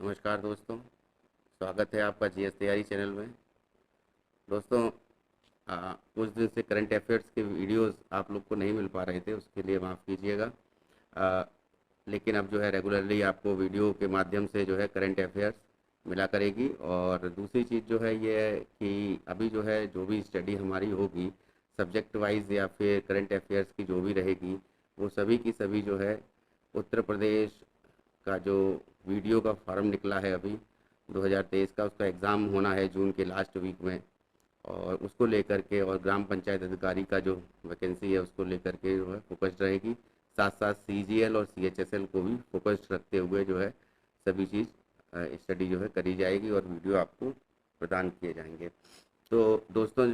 नमस्कार दोस्तों, स्वागत है आपका जीएस तैयारी चैनल में। दोस्तों, कुछ दिन से करंट अफेयर्स के वीडियोस आप लोग को नहीं मिल पा रहे थे, उसके लिए माफ़ कीजिएगा। आ, लेकिन अब जो है रेगुलरली आपको वीडियो के माध्यम से जो है करंट अफेयर्स मिला करेगी। और दूसरी चीज़ जो है ये है कि अभी जो है जो भी स्टडी हमारी होगी सब्जेक्ट वाइज या फिर करंट अफेयर्स की जो भी रहेगी, वो सभी की सभी जो है उत्तर प्रदेश का जो वीडियो का फॉर्म निकला है अभी 2023 का, उसका एग्ज़ाम होना है जून के लास्ट वीक में। और उसको लेकर के और ग्राम पंचायत अधिकारी का जो वैकेंसी है उसको लेकर के जो है फोकस्ड रहेगी। साथ साथ सीजीएल और सीएचएसएल को भी फोकस्ड रखते हुए जो है सभी चीज़ स्टडी जो है करी जाएगी और वीडियो आपको प्रदान किए जाएंगे। तो दोस्तों,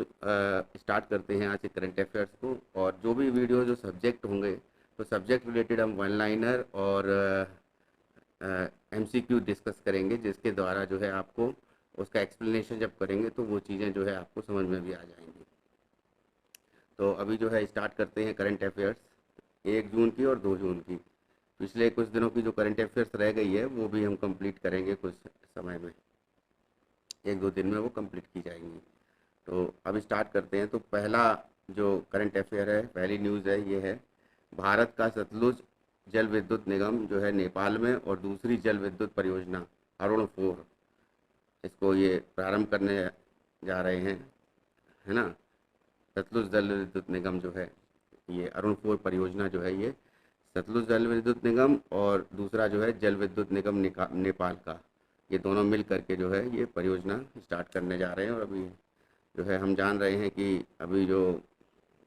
स्टार्ट करते हैं आज के करंट अफेयर्स को। और जो भी वीडियो जो सब्जेक्ट होंगे, तो सब्जेक्ट रिलेटेड हम वन लाइनर और एमसीक्यू डिस्कस करेंगे, जिसके द्वारा जो है आपको उसका एक्सप्लेनेशन जब करेंगे तो वो चीज़ें जो है आपको समझ में भी आ जाएंगी। तो अभी जो है स्टार्ट करते हैं करंट अफेयर्स 1 जून की और 2 जून की। पिछले कुछ दिनों की जो करंट अफेयर्स रह गई है वो भी हम कंप्लीट करेंगे कुछ समय में, 1-2 दिन में वो कंप्लीट की जाएंगी। तो अभी स्टार्ट करते हैं। तो पहला जो करंट अफेयर है, पहली न्यूज़ है, ये है भारत का सतलुज जल विद्युत निगम जो है नेपाल में और दूसरी जल विद्युत परियोजना अरुण 4, इसको ये प्रारंभ करने जा रहे हैं, है ना। सतलुज जल विद्युत निगम जो है, ये अरुण 4 परियोजना जो है ये सतलुज जल विद्युत निगम और दूसरा जो है जल विद्युत निगम नेपाल का, ये दोनों मिल करके जो है ये परियोजना स्टार्ट करने जा रहे हैं। और अभी जो है हम जान रहे हैं कि अभी जो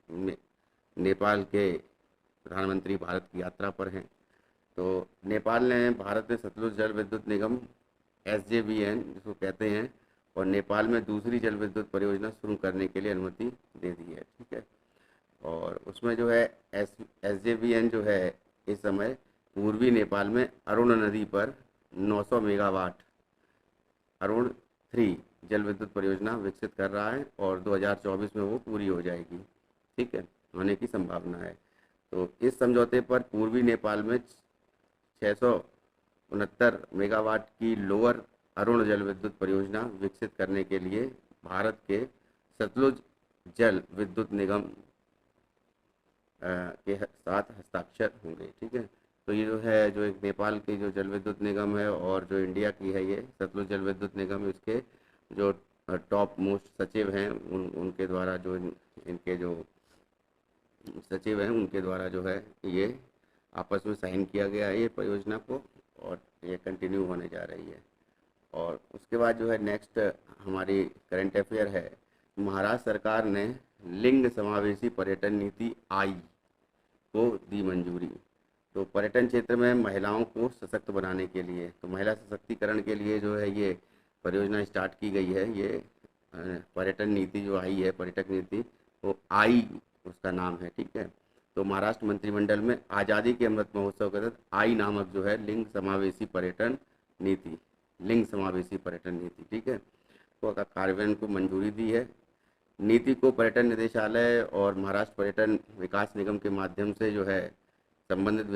ने, नेपाल के प्रधानमंत्री भारत की यात्रा पर हैं। तो नेपाल ने भारत में सतलुज जल विद्युत निगम एसजेवीएन जिसको कहते हैं और नेपाल में दूसरी जल विद्युत परियोजना शुरू करने के लिए अनुमति दे दी है, ठीक है। और उसमें जो है एसजेवीएन जो है इस समय पूर्वी नेपाल में अरुण नदी पर 900 मेगावाट अरुण 3 जल विद्युत परियोजना विकसित कर रहा है और 2024 में वो पूरी हो जाएगी, ठीक है, होने की संभावना है। तो इस समझौते पर पूर्वी नेपाल में 669 मेगावाट की लोअर अरुण जल विद्युत परियोजना विकसित करने के लिए भारत के सतलुज जल विद्युत निगम के साथ हस्ताक्षर होंगे, ठीक है। तो ये जो है जो एक नेपाल की जो जल विद्युत निगम है और जो इंडिया की है ये सतलुज जल विद्युत निगम, इसके जो टॉप मोस्ट सचिव हैं उनके द्वारा जो इनके जो सचिव हैं उनके द्वारा जो है ये आपस में साइन किया गया है ये परियोजना को, और ये कंटिन्यू होने जा रही है। और उसके बाद जो है नेक्स्ट हमारी करंट अफेयर है, महाराष्ट्र सरकार ने लिंग समावेशी पर्यटन नीति आई को दी मंजूरी। तो पर्यटन क्षेत्र में महिलाओं को सशक्त बनाने के लिए, तो महिला सशक्तिकरण के लिए जो है ये परियोजना स्टार्ट की गई है। ये पर्यटन नीति जो आई है, पर्यटक नीति, वो आई उसका नाम है, ठीक है। तो महाराष्ट्र मंत्रिमंडल में आज़ादी के अमृत महोत्सव के तहत आई नामक जो है लिंग समावेशी पर्यटन नीति, लिंग समावेशी पर्यटन नीति, ठीक है, को कार्यान्वयन को मंजूरी दी है। नीति को पर्यटन निदेशालय और महाराष्ट्र पर्यटन विकास निगम के माध्यम से जो है संबंधित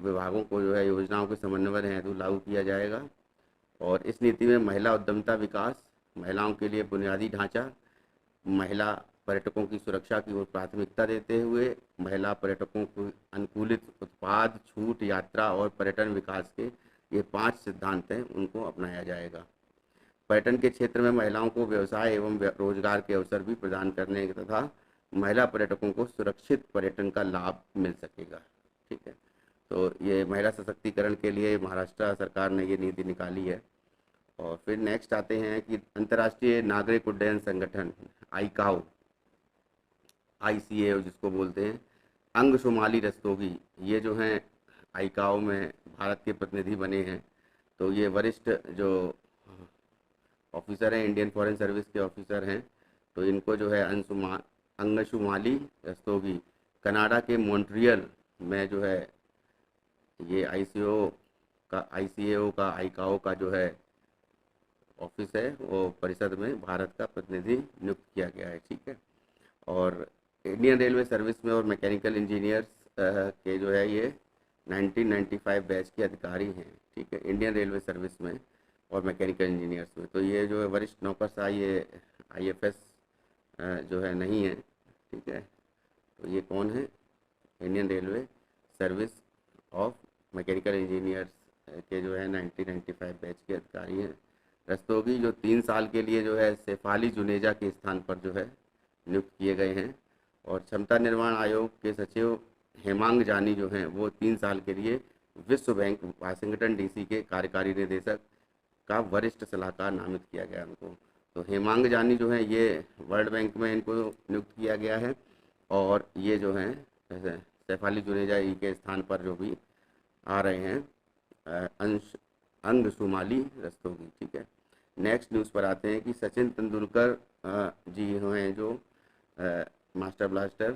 विभागों को जो है योजनाओं के समन्वय हेतु लागू किया जाएगा। और इस नीति में महिला उद्यमिता विकास, महिलाओं के लिए बुनियादी ढांचा, महिला पर्यटकों की सुरक्षा की ओर प्राथमिकता देते हुए महिला पर्यटकों को अनुकूलित उत्पाद, छूट, यात्रा और पर्यटन विकास के ये 5 सिद्धांत हैं, उनको अपनाया जाएगा। पर्यटन के क्षेत्र में महिलाओं को व्यवसाय एवं रोजगार के अवसर भी प्रदान करने तथा महिला पर्यटकों को सुरक्षित पर्यटन का लाभ मिल सकेगा, ठीक है। तो ये महिला सशक्तिकरण के लिए महाराष्ट्र सरकार ने ये नीति निकाली है। और फिर नेक्स्ट आते हैं कि अंतर्राष्ट्रीय नागरिक उड्डयन संगठन आईकाओ, आईसीए जिसको बोलते हैं, अंग शुमाली रस्तोगी, ये जो हैं आईकाओ में भारत के प्रतिनिधि बने हैं। तो ये वरिष्ठ जो ऑफिसर हैं, इंडियन फॉरेन सर्विस के ऑफिसर हैं। तो इनको जो है अंगशुमाली रस्तोगी कनाडा के मॉन्ट्रियल में जो है ये आईसीएओ का आईकाओ का जो है ऑफिस है, वो परिषद में भारत का प्रतिनिधि नियुक्त किया गया है, ठीक है। और इंडियन रेलवे सर्विस में और मैकेनिकल इंजीनियर्स के जो है ये 1995 बैच के अधिकारी हैं, ठीक है, इंडियन रेलवे सर्विस में और मैकेनिकल इंजीनियर्स में। तो ये जो है वरिष्ठ नौकरशाही ये IFS जो है नहीं है, ठीक है। तो ये कौन है? Indian railway service of mechanical engineers के जो है 1995 बैच के अधिकारी हैं। रस्तोगी जो 3 साल के लिए जो है शेफाली जुनेजा के स्थान पर जो है नियुक्त किए गए हैं। और क्षमता निर्माण आयोग के सचिव हेमांग जानी जो हैं वो 3 साल के लिए विश्व बैंक वाशिंगटन DC के कार्यकारी निदेशक का वरिष्ठ सलाहकार नामित किया गया उनको। तो हेमांग जानी जो है ये वर्ल्ड बैंक में इनको नियुक्त किया गया है। और ये जो हैं शेफाली जुनेजा ई के स्थान पर जो भी आ रहे हैं अंश अंग शुमाली रस्तोगी, ठीक है। नेक्स्ट न्यूज़ पर आते हैं कि सचिन तेंदुलकर जी हैं जो मास्टर ब्लास्टर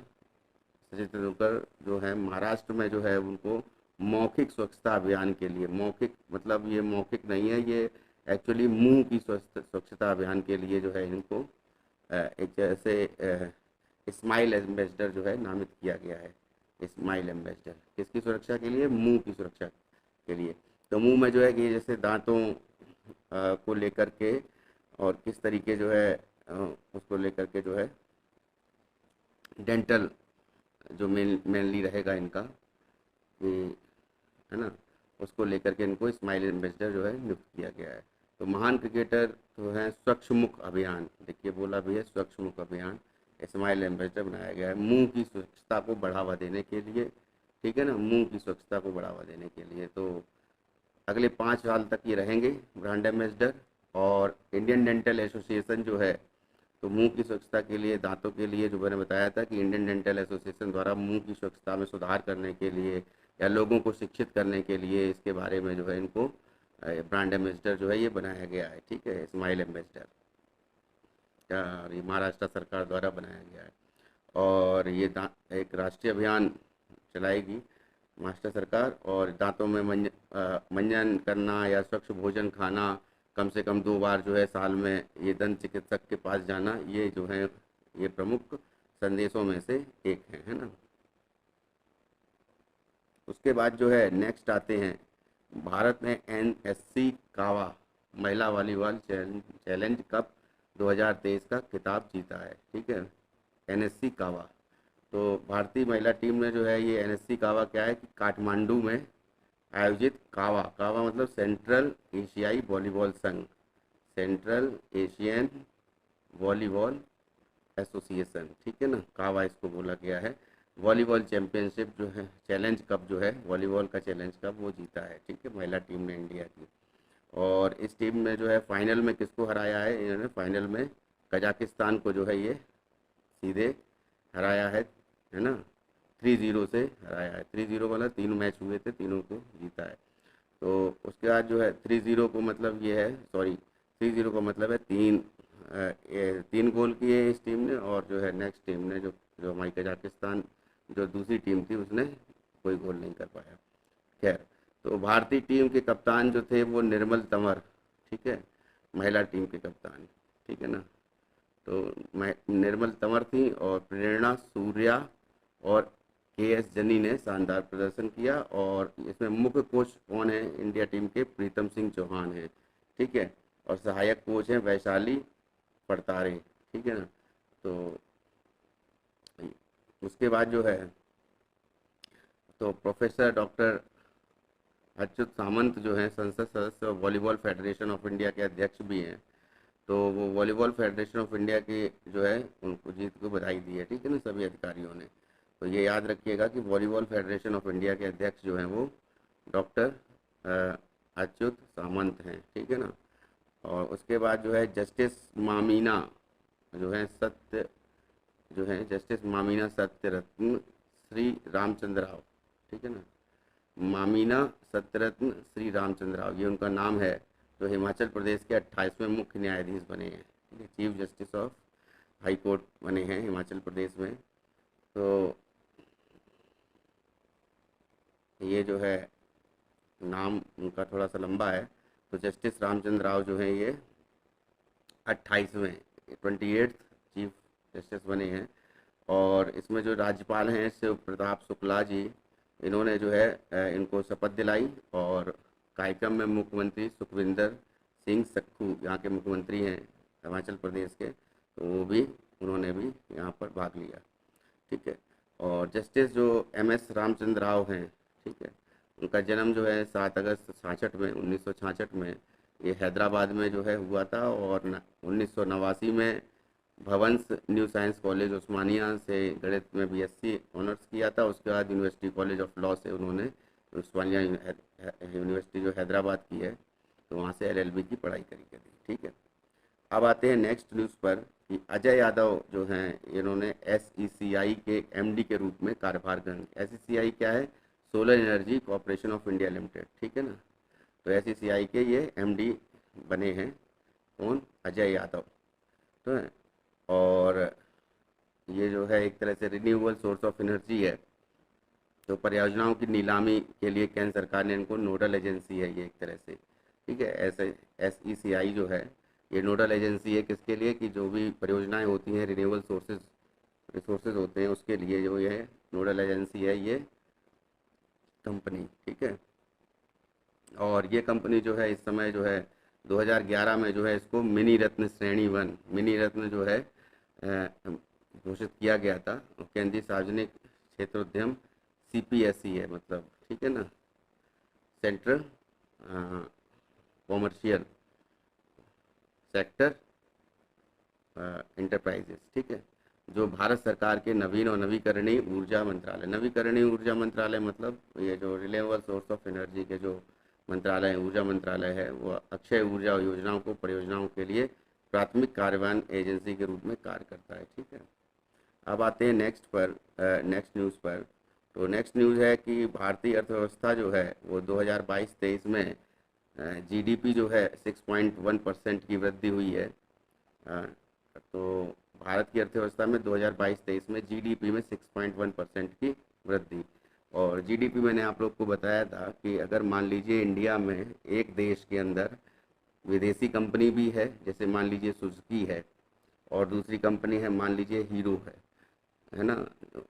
सचिन तेंदुलकर जो है महाराष्ट्र में जो है उनको मौखिक स्वच्छता अभियान के लिए, मौखिक मतलब ये मौखिक नहीं है, ये एक्चुअली मुंह की स्वच्छता अभियान के लिए जो है इनको एक जैसे स्माइल एम्बेसडर जो है नामित किया गया है। स्माइल एम्बेसडर किसकी सुरक्षा के लिए? मुंह की सुरक्षा के लिए। तो मुंह में जो है कि जैसे दांतों को लेकर के और किस तरीके जो है उसको लेकर के जो है डेंटल जो मेनली रहेगा इनका कि है ना, उसको लेकर के इनको स्माइल एम्बेसडर जो है नियुक्त किया गया है। तो महान क्रिकेटर तो है स्वच्छ मुख अभियान, देखिए बोला भी है स्वच्छ मुख अभियान, स्माइल एम्बेसडर बनाया गया है मुंह की स्वच्छता को बढ़ावा देने के लिए, ठीक है ना, मुंह की स्वच्छता को बढ़ावा देने के लिए। तो अगले 5 साल तक ये रहेंगे ब्रांड एम्बेसडर। और इंडियन डेंटल एसोसिएशन जो है तो मुंह की स्वच्छता के लिए, दांतों के लिए, जो मैंने बताया था कि इंडियन डेंटल एसोसिएशन द्वारा मुंह की स्वच्छता में सुधार करने के लिए या लोगों को शिक्षित करने के लिए इसके बारे में जो है इनको ब्रांड एम्बेसडर जो है ये बनाया गया है, ठीक है, स्माइल एम्बेसडर ये महाराष्ट्र सरकार द्वारा बनाया गया है। और ये एक राष्ट्रीय अभियान चलाएगी महाराष्ट्र सरकार। और दांतों में मंजन करना या स्वच्छ भोजन खाना, कम से कम 2 बार जो है साल में ये दंत चिकित्सक के पास जाना, ये जो है ये प्रमुख संदेशों में से एक है ना। उसके बाद जो है नेक्स्ट आते हैं, भारत ने NSC कावा महिला वॉलीबॉल चैलेंज कप 2023 का खिताब जीता है, ठीक है। NSC कावा, तो भारतीय महिला टीम ने जो है ये NSC कावा क्या है कि काठमांडू में आयोजित कावा, कावा मतलब सेंट्रल एशियाई वॉलीबॉल संघ, सेंट्रल एशियन वॉलीबॉल एसोसिएशन, ठीक है ना, कावा इसको बोला गया है। वॉलीबॉल चैंपियनशिप जो है, चैलेंज कप जो है वॉलीबॉल का चैलेंज कप वो जीता है, ठीक है, महिला टीम ने इंडिया की। और इस टीम में जो है फाइनल में किसको हराया है इन्होंने? फाइनल में कजाकिस्तान को जो है ये सीधे हराया है ना, 3-0 से हराया है। 3-0 वाला 3 मैच हुए थे, तीनों को जीता है। तो उसके बाद जो है 3-0 को मतलब ये है, सॉरी 3-0 का मतलब है 3 गोल किए इस टीम ने। और जो है नेक्स्ट टीम ने जो जो हमारी कजाकिस्तान जो दूसरी टीम थी उसने कोई गोल नहीं कर पाया। खैर, तो भारतीय टीम के कप्तान जो थे वो निर्मल तंवर, ठीक है, महिला टीम के कप्तान, ठीक है ना। तो निर्मल तंवर थी और प्रेरणा सूर्या और KS जनी ने शानदार प्रदर्शन किया। और इसमें मुख्य कोच कौन है इंडिया टीम के? प्रीतम सिंह चौहान है, ठीक है। और सहायक कोच हैं वैशाली पड़तारे, ठीक है ना। तो उसके बाद जो है तो प्रोफेसर डॉक्टर अच्युत सामंत जो हैं संसद सदस्य और वॉलीबॉल फेडरेशन ऑफ इंडिया के अध्यक्ष भी हैं। तो वो वॉलीबॉल फेडरेशन ऑफ इंडिया के जो है उनको जीत को बधाई दी है, ठीक है ना, सभी अधिकारियों ने। तो ये याद रखिएगा कि वॉलीबॉल फेडरेशन ऑफ इंडिया के अध्यक्ष जो हैं वो डॉक्टर अच्युत सामंत हैं, ठीक है ना। और उसके बाद जो है जस्टिस मामीना जो है जस्टिस मामीना सत्यरत्न श्री रामचंद्र राव, ठीक है ना, मामीना सत्यरत्न श्री रामचंद्र राव ये उनका नाम है, जो हिमाचल प्रदेश के 28वें मुख्य न्यायाधीश बने हैं, ठीक है, chief justice of high court बने हैं हिमाचल प्रदेश में। तो ये जो है नाम उनका थोड़ा सा लंबा है। तो जस्टिस रामचंद्र राव जो हैं ये 28वें 28th चीफ जस्टिस बने हैं। और इसमें जो राज्यपाल हैं शिव प्रताप शुक्ला जी, इन्होंने जो है इनको शपथ दिलाई। और कार्यक्रम में मुख्यमंत्री सुखविंदर सिंह सक्खू यहाँ के मुख्यमंत्री हैं हिमाचल प्रदेश के, तो वो भी उन्होंने भी यहाँ पर भाग लिया। ठीक है। और जस्टिस जो एम एस रामचंद्र राव हैं, ठीक है, उनका जन्म जो है 7 अगस्त 66 में 1966 में ये हैदराबाद में जो है हुआ था। और 1989 में भवंस न्यू साइंस कॉलेज उस्मानिया से गणित में बीएससी ऑनर्स किया था। उसके बाद यूनिवर्सिटी कॉलेज ऑफ लॉ से उन्होंने उस्मानिया यूनिवर्सिटी जो हैदराबाद की है, तो वहाँ से एलएलबी की पढ़ाई करी। ठीक है। अब आते हैं नेक्स्ट न्यूज़ पर कि अजय यादव जो हैं इन्होंने एसईसीआई के एमडी के रूप में कार्यभार ग्रहण किया। एसईसीआई क्या है? Solar energy corporation of India limited. ठीक है ना। तो एसईसीआई के ये एमडी बने हैं कौन? अजय यादव। तो है। और ये जो है एक तरह से रिन्यूएबल सोर्स ऑफ एनर्जी है, तो परियोजनाओं की नीलामी के लिए केंद्र सरकार ने इनको नोडल एजेंसी है ये एक तरह से। ठीक है। ऐसे एसईसीआई जो है ये नोडल एजेंसी है किसके लिए? कि जो भी परियोजनाएं होती हैं रिन्यूएबल रिसोर्सेज होते हैं उसके लिए जो ये नोडल एजेंसी है ये कंपनी। ठीक है। और ये कंपनी जो है इस समय जो है 2011 में जो है इसको मिनी रत्न श्रेणी 1 मिनी रत्न जो है घोषित किया गया था। केंद्रीय सार्वजनिक क्षेत्र उद्यम सीपीएसई है मतलब। ठीक है ना। Central commercial sector enterprises. ठीक है। जो भारत सरकार के नवीन और नवीकरणीय ऊर्जा मंत्रालय मतलब ये जो रिन्यूएबल सोर्स ऑफ एनर्जी के जो मंत्रालय ऊर्जा मंत्रालय है वो अक्षय ऊर्जा योजनाओं को परियोजनाओं के लिए प्राथमिक कार्यन्वयन एजेंसी के रूप में कार्य करता है। ठीक है। अब आते हैं नेक्स्ट न्यूज़ पर। तो नेक्स्ट न्यूज़ है कि भारतीय अर्थव्यवस्था जो है वो 2022-23 में जीडीपी जो है 6.1% की वृद्धि हुई है। तो भारत की अर्थव्यवस्था में 2022-23 में जीडीपी में 6.1% की वृद्धि। और जीडीपी मैंने आप लोग को बताया था कि अगर मान लीजिए इंडिया में एक देश के अंदर विदेशी कंपनी भी है, जैसे मान लीजिए सुजुकी है, और दूसरी कंपनी है मान लीजिए हीरो है ना,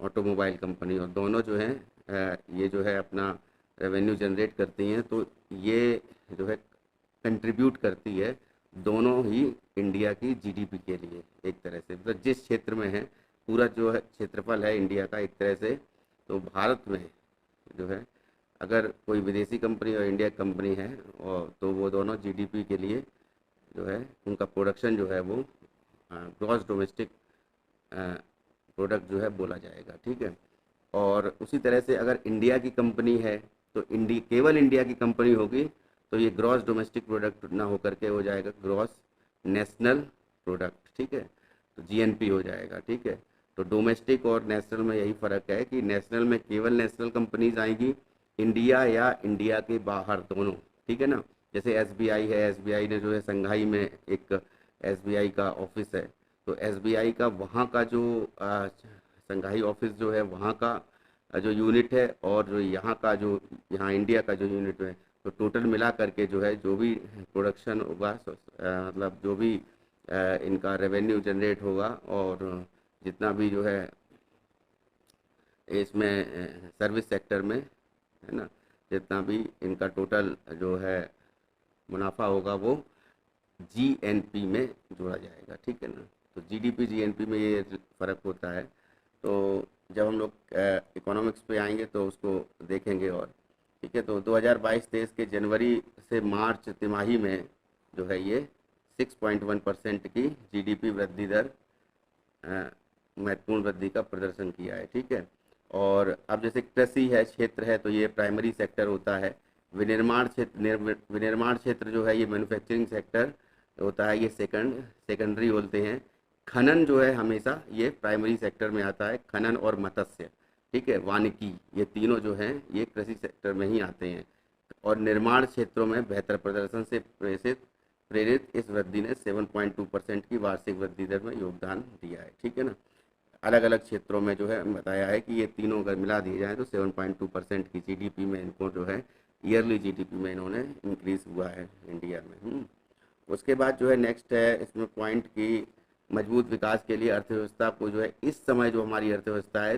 ऑटोमोबाइल कंपनी, और दोनों जो हैं ये जो है अपना रेवेन्यू जनरेट करती हैं, तो ये जो है कंट्रीब्यूट करती है दोनों ही इंडिया की जीडीपी के लिए एक तरह से। मतलब जिस क्षेत्र में है पूरा जो है क्षेत्रफल है इंडिया का एक तरह से, तो भारत में जो है अगर कोई विदेशी कंपनी और इंडिया कंपनी है और तो वो दोनों जीडीपी के लिए जो है उनका प्रोडक्शन जो है वो ग्रॉस डोमेस्टिक प्रोडक्ट जो है बोला जाएगा। ठीक है। और उसी तरह से अगर इंडिया की कंपनी है तो केवल इंडिया की कंपनी होगी तो ये ग्रॉस डोमेस्टिक प्रोडक्ट ना होकर के हो जाएगा ग्रॉस नेशनल प्रोडक्ट। ठीक है। तो जीएनपी हो जाएगा। ठीक है। तो डोमेस्टिक और नेशनल में यही फ़र्क है कि नेशनल में केवल नेशनल कंपनीज आएंगी, इंडिया या इंडिया के बाहर दोनों। ठीक है ना। जैसे एसबीआई है, एसबीआई ने जो है संघाई में एक एसबीआई का ऑफिस है, तो एसबीआई का वहाँ का जो संघाई ऑफिस जो है वहाँ का जो यूनिट है और जो यहाँ का जो यहाँ इंडिया का जो यूनिट है, तो टोटल मिला करके जो है जो भी प्रोडक्शन होगा मतलब जो भी इनका रेवेन्यू जनरेट होगा और जितना भी जो है इसमें सर्विस सेक्टर में है ना, जितना भी इनका टोटल जो है मुनाफा होगा वो जीएनपी में जोड़ा जाएगा। ठीक है ना। तो जीडीपी जीएनपी में ये फ़र्क होता है। तो जब हम लोग इकोनॉमिक्स पे आएंगे तो उसको देखेंगे। और ठीक है। तो 2022-23 के जनवरी से मार्च तिमाही में जो है ये 6.1% की जीडीपी वृद्धि दर महत्वपूर्ण वृद्धि का प्रदर्शन किया है। ठीक है। और अब जैसे कृषि है क्षेत्र है तो ये प्राइमरी सेक्टर होता है। विनिर्माण क्षेत्र जो है ये मैन्युफैक्चरिंग सेक्टर होता है, ये सेकेंडरी बोलते हैं। खनन जो है हमेशा ये प्राइमरी सेक्टर में आता है, खनन और मत्स्य। ठीक है। वानिकी ये तीनों जो हैं ये कृषि सेक्टर में ही आते हैं। और निर्माण क्षेत्रों में बेहतर प्रदर्शन से प्रेरित इस वृद्धि ने 7.2% की वार्षिक वृद्धि दर में योगदान दिया है। ठीक है ना। अलग अलग क्षेत्रों में जो है बताया है कि ये तीनों अगर मिला दिए जाएँ तो 7.2% की जीडीपी में इनको जो है ईयरली जीडीपी में इन्होंने इंक्रीज हुआ है इंडिया में। उसके बाद जो है नेक्स्ट है इसमें पॉइंट की मजबूत विकास के लिए अर्थव्यवस्था को जो है इस समय जो हमारी अर्थव्यवस्था है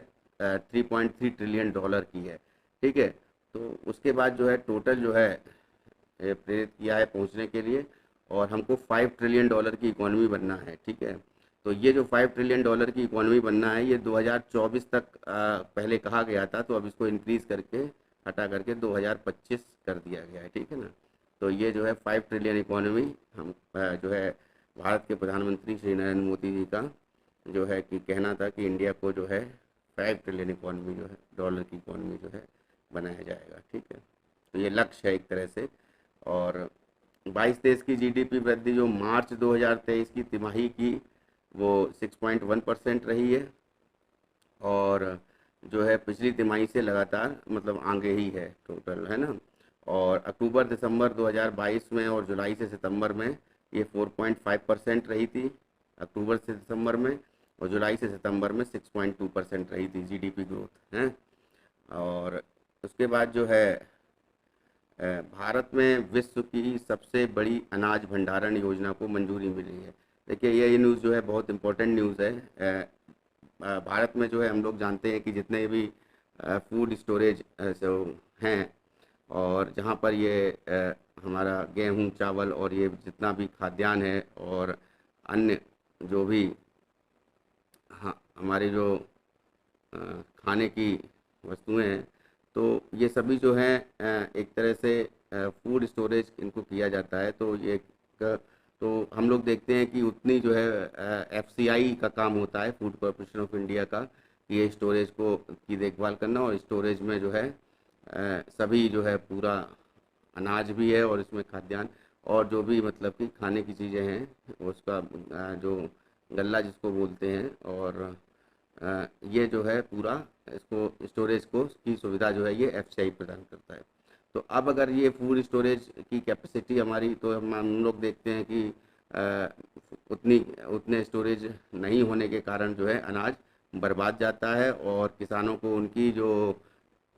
3.3 ट्रिलियन डॉलर की है। ठीक है। तो उसके बाद जो है टोटल जो है प्रेरित किया है पहुंचने के लिए। और हमको $5 ट्रिलियन की इकोनॉमी बनना है, ठीक है। तो ये जो $5 ट्रिलियन की इकोनॉमी बनना है, ये 2024 तक पहले कहा गया था, तो अब इसको इंक्रीज करके हटा करके 2025 कर दिया गया है, ठीक है ना। तो ये जो है 5 ट्रिलियन इकोनॉमी हम जो है भारत के प्रधानमंत्री श्री नरेंद्र मोदी जी का जो है कि कहना था कि इंडिया को जो है 5 ट्रिलियन इकोनॉमी जो है डॉलर की इकोनॉमी जो है बनाया जाएगा, ठीक है। तो ये लक्ष्य है एक तरह से। और 22-23 की जीडीपी वृद्धि जो मार्च 2023 की तिमाही की वो 6.1% रही है, और जो है पिछली तिमाही से लगातार मतलब आगे ही है टोटल, है ना। और अक्टूबर दिसंबर 2022 में और जुलाई से सितंबर में ये 4.5% रही थी, अक्टूबर से दिसंबर में, और जुलाई से सितंबर में 6.2% रही थी जीडीपी ग्रोथ, है। और उसके बाद जो है भारत में विश्व की सबसे बड़ी अनाज भंडारण योजना को मंजूरी मिली है। देखिए ये न्यूज़ जो है बहुत इम्पोर्टेंट न्यूज़ है। भारत में जो है हम लोग जानते हैं कि जितने भी फूड स्टोरेज जो हैं, और जहाँ पर ये हमारा गेहूँ चावल और ये जितना भी खाद्यान्न है और अन्य जो भी हाँ हमारे जो अ, खाने की वस्तुएं हैं, तो ये सभी जो हैं एक तरह से फूड स्टोरेज इनको किया जाता है। तो ये तो हम लोग देखते हैं कि उतनी जो है एफसीआई का काम होता है, फूड कॉरपोरेशन ऑफ इंडिया का, कि ये स्टोरेज को की देखभाल करना, और स्टोरेज में जो है सभी जो है पूरा अनाज भी है और इसमें खाद्यान्न और जो भी मतलब कि खाने की चीज़ें हैं उसका जो गल्ला जिसको बोलते हैं, और ये जो है पूरा इसको स्टोरेज को की सुविधा जो है ये एफसीआई प्रदान करता है। तो अब अगर ये फूड स्टोरेज की कैपेसिटी हमारी, तो हम लोग देखते हैं कि उतनी उतने स्टोरेज नहीं होने के कारण जो है अनाज बर्बाद जाता है, और किसानों को उनकी जो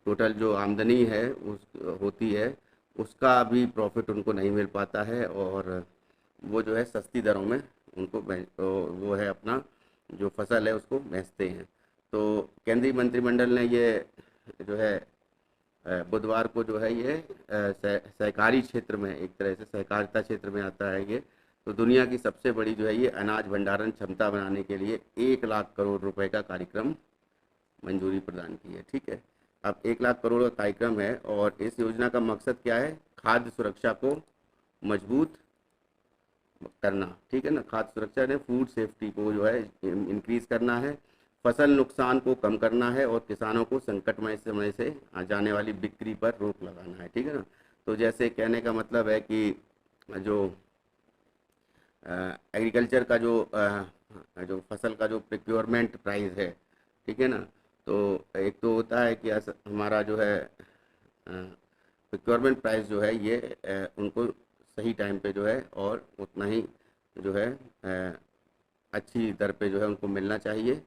टोटल जो आमदनी है उस होती है उसका भी प्रॉफिट उनको नहीं मिल पाता है, और वो जो है सस्ती दरों में उनको तो वो है अपना जो फसल है उसको बेचते हैं। तो केंद्रीय मंत्रिमंडल ने ये जो है बुधवार को जो है ये सहकारी क्षेत्र में, एक तरह से सहकारिता क्षेत्र में आता है ये, तो दुनिया की सबसे बड़ी जो है ये अनाज भंडारण क्षमता बनाने के लिए 1 लाख करोड़ रुपए का कार्यक्रम मंजूरी प्रदान की है, ठीक है। अब 1 लाख करोड़ का कार्यक्रम है, और इस योजना का मकसद क्या है? खाद्य सुरक्षा को मजबूत करना, ठीक है ना। खाद्य सुरक्षा ने फूड सेफ्टी को जो है इंक्रीज करना है, फसल नुकसान को कम करना है, और किसानों को संकटमय समय से जाने वाली बिक्री पर रोक लगाना है, ठीक है ना। तो जैसे कहने का मतलब है कि जो एग्रीकल्चर का जो फसल का जो प्रिक्योरमेंट प्राइस है, ठीक है ना। तो एक तो होता है कि हमारा जो है प्रिक्योरमेंट प्राइस जो है ये उनको सही टाइम पे जो है और उतना ही जो है अच्छी दर पे जो है उनको मिलना चाहिए,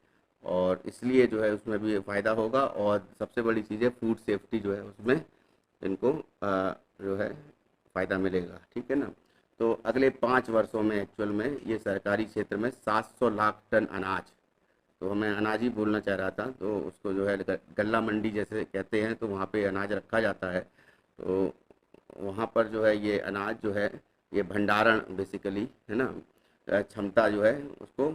और इसलिए जो है उसमें भी फ़ायदा होगा। और सबसे बड़ी चीज़ है फूड सेफ्टी जो है उसमें इनको जो है फ़ायदा मिलेगा, ठीक है ना। तो अगले 5 वर्षों में एक्चुअल में ये सरकारी क्षेत्र में 700 लाख टन अनाज, तो मैं अनाज ही बोलना चाह रहा था, तो उसको जो है गल्ला मंडी जैसे कहते हैं, तो वहाँ पे अनाज रखा जाता है। तो वहाँ पर जो है ये अनाज जो है ये भंडारण बेसिकली है ना, क्षमता जो है उसको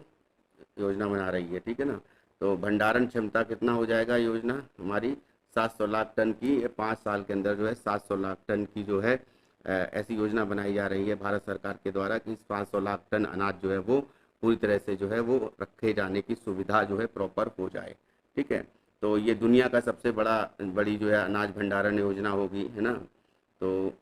योजना बना रही है, ठीक है ना। तो भंडारण क्षमता कितना हो जाएगा योजना हमारी? 700 लाख टन की, 5 साल के अंदर जो है 700 लाख टन की जो है ऐसी योजना बनाई जा रही है भारत सरकार के द्वारा कि 500 लाख टन अनाज जो है वो पूरी तरह से जो है वो रखे जाने की सुविधा जो है प्रॉपर हो जाए, ठीक है। तो ये दुनिया का सबसे बड़ी जो है अनाज भंडारण योजना होगी, है ना। तो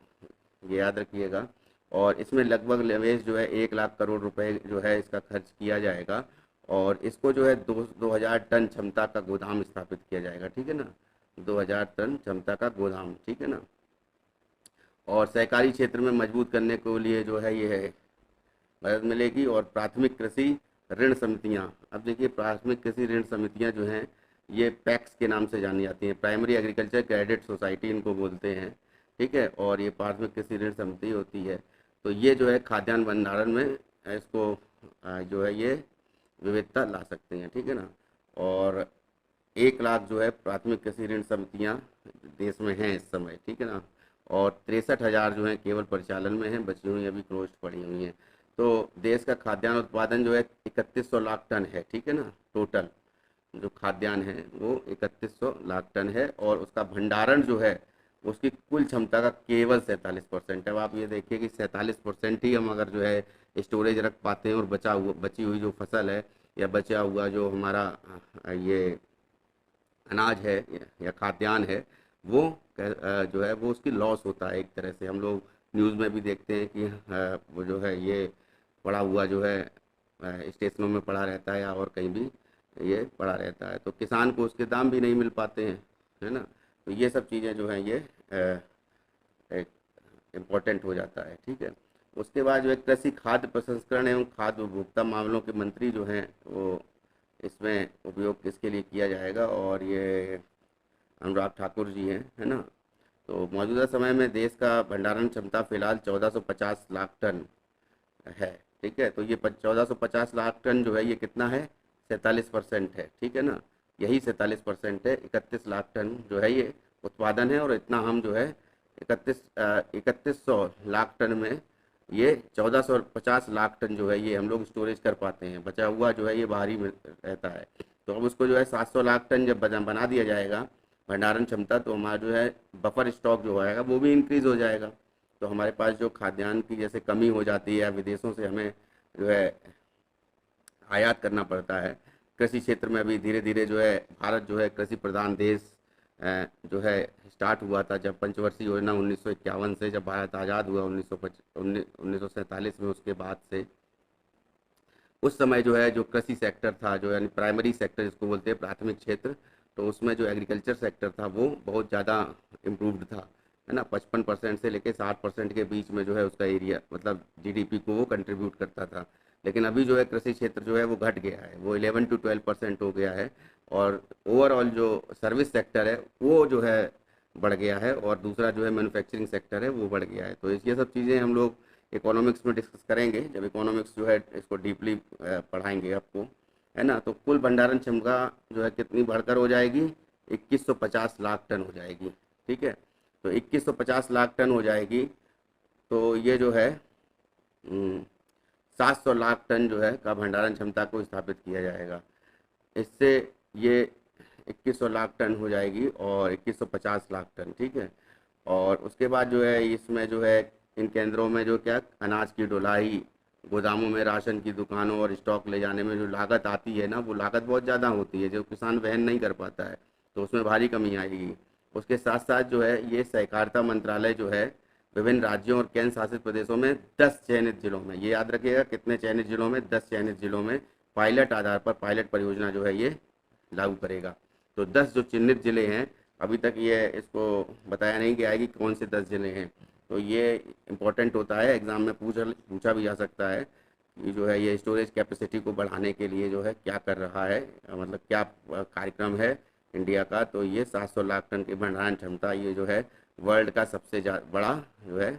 ये याद रखिएगा। और इसमें लगभग निवेश जो है 1 लाख करोड़ रुपए जो है इसका खर्च किया जाएगा, और इसको जो है 2000 टन क्षमता का गोदाम स्थापित किया जाएगा, ठीक है ना। 2000 टन क्षमता का गोदाम, ठीक है ना। और सहकारी क्षेत्र में मजबूत करने के लिए जो है ये है मदद मिलेगी। और प्राथमिक कृषि ऋण समितियाँ, अब देखिए प्राथमिक कृषि ऋण समितियाँ जो हैं ये पैक्स के नाम से जानी जाती हैं, प्राइमरी एग्रीकल्चर क्रेडिट सोसाइटी इनको बोलते हैं, ठीक है। और ये प्राथमिक कृषि ऋण समिति होती है। तो ये जो है खाद्यान्न भंडारण में इसको जो है ये विविधता ला सकते हैं, ठीक है ना। और 1 लाख जो है प्राथमिक कृषि ऋण समितियाँ देश में हैं इस समय, ठीक है ना। और 63,000 जो है केवल परिचालन में हैं, बची हुई अभी क्लोज पड़ी हुई हैं। तो देश का खाद्यान्न उत्पादन जो है 3100 लाख टन है, ठीक है ना। टोटल जो खाद्यान्न है वो 3100 लाख टन है, और उसका भंडारण जो है उसकी कुल क्षमता का केवल 47%। अब आप ये देखिए कि 47% ही हम अगर जो है स्टोरेज रख पाते हैं, और बची हुई जो फसल है या बचा हुआ जो हमारा ये अनाज है या खाद्यान्न है, वो जो है वो उसकी लॉस होता है एक तरह से। हम लोग न्यूज़ में भी देखते हैं कि वो जो है ये पड़ा हुआ जो है स्टेशनों में पड़ा रहता है, या और कहीं भी ये पड़ा रहता है, तो किसान को उसके दाम भी नहीं मिल पाते हैं, है ना। तो ये सब चीज़ें जो हैं ये एक इम्पोर्टेंट हो जाता है, ठीक है। उसके बाद जो है कृषि खाद्य प्रसंस्करण एवं खाद्य उपभोक्ता मामलों के मंत्री जो हैं वो इसमें उपयोग किसके लिए किया जाएगा, और ये अनुराग ठाकुर जी हैं, है ना। तो मौजूदा समय में देश का भंडारण क्षमता फिलहाल 1450 लाख टन है, ठीक है। तो ये 1450 लाख टन जो है ये कितना है, 47% है, ठीक है ना। यही 47% है, 31 लाख टन जो है ये उत्पादन है, और इतना हम जो है 3100 लाख टन में ये 1450 लाख टन जो है ये हम लोग स्टोरेज कर पाते हैं। बचा हुआ जो है ये बाहरी में रहता है। तो अब उसको जो है 700 लाख टन जब बना दिया जाएगा भंडारण क्षमता, तो हमारा जो है बफर स्टॉक जो आएगा वो भी इंक्रीज हो जाएगा। तो हमारे पास जो खाद्यान्न की जैसे कमी हो जाती है, या विदेशों से हमें जो है आयात करना पड़ता है, कृषि क्षेत्र में अभी धीरे धीरे जो है भारत जो है कृषि प्रधान देश जो है स्टार्ट हुआ था जब पंचवर्षीय योजना 1951 से, जब भारत आज़ाद हुआ 1947 में, उसके बाद से उस समय जो है जो कृषि सेक्टर था, जो यानी प्राइमरी सेक्टर जिसको बोलते हैं, प्राथमिक क्षेत्र, तो उसमें जो एग्रीकल्चर सेक्टर था वो बहुत ज़्यादा इम्प्रूव्ड था, है ना। 55% से लेकर 60% के बीच में जो है उसका एरिया, मतलब जीडीपी को वो कंट्रीब्यूट करता था। लेकिन अभी जो है कृषि क्षेत्र जो है वो घट गया है, वो 11 to 12% हो गया है। और ओवरऑल जो सर्विस सेक्टर है वो जो है बढ़ गया है, और दूसरा जो है मैन्युफैक्चरिंग सेक्टर है वो बढ़ गया है। तो ये सब चीज़ें हम लोग इकोनॉमिक्स में डिस्कस करेंगे, जब इकोनॉमिक्स जो है इसको डीपली पढ़ाएंगे आपको, है ना। तो कुल भंडारण क्षमता जो है कितनी बढ़कर हो जाएगी, 2150 लाख टन हो जाएगी, ठीक है। तो 2150 लाख टन हो जाएगी, तो ये जो है 700 लाख टन जो है का भंडारण क्षमता को स्थापित किया जाएगा। इससे ये 2100 लाख टन हो जाएगी, और 2150 लाख टन, ठीक है। और उसके बाद जो है इसमें जो है इन केंद्रों में जो क्या अनाज की ढुलाई, गोदामों में राशन की दुकानों और स्टॉक ले जाने में जो लागत आती है ना, वो लागत बहुत ज़्यादा होती है जो किसान वहन नहीं कर पाता है, तो उसमें भारी कमी आएगी। उसके साथ साथ जो है ये सहकारिता मंत्रालय जो है विभिन्न राज्यों और केंद्र शासित प्रदेशों में 10 चयनित जिलों में, ये याद रखिएगा कितने चयनित जिलों में, 10 चयनित जिलों में पायलट आधार पर पायलट परियोजना जो है ये लागू करेगा। तो 10 जो चिन्हित जिले हैं, अभी तक ये इसको बताया नहीं गया है कि कौन से 10 जिले हैं। तो ये इम्पोर्टेंट होता है, एग्जाम में पूछा भी जा सकता है कि जो है ये स्टोरेज कैपेसिटी को बढ़ाने के लिए जो है क्या कर रहा है, मतलब क्या कार्यक्रम है इंडिया का। तो ये 700 लाख टन की भंडारण क्षमता, ये जो है वर्ल्ड का सबसे बड़ा जो है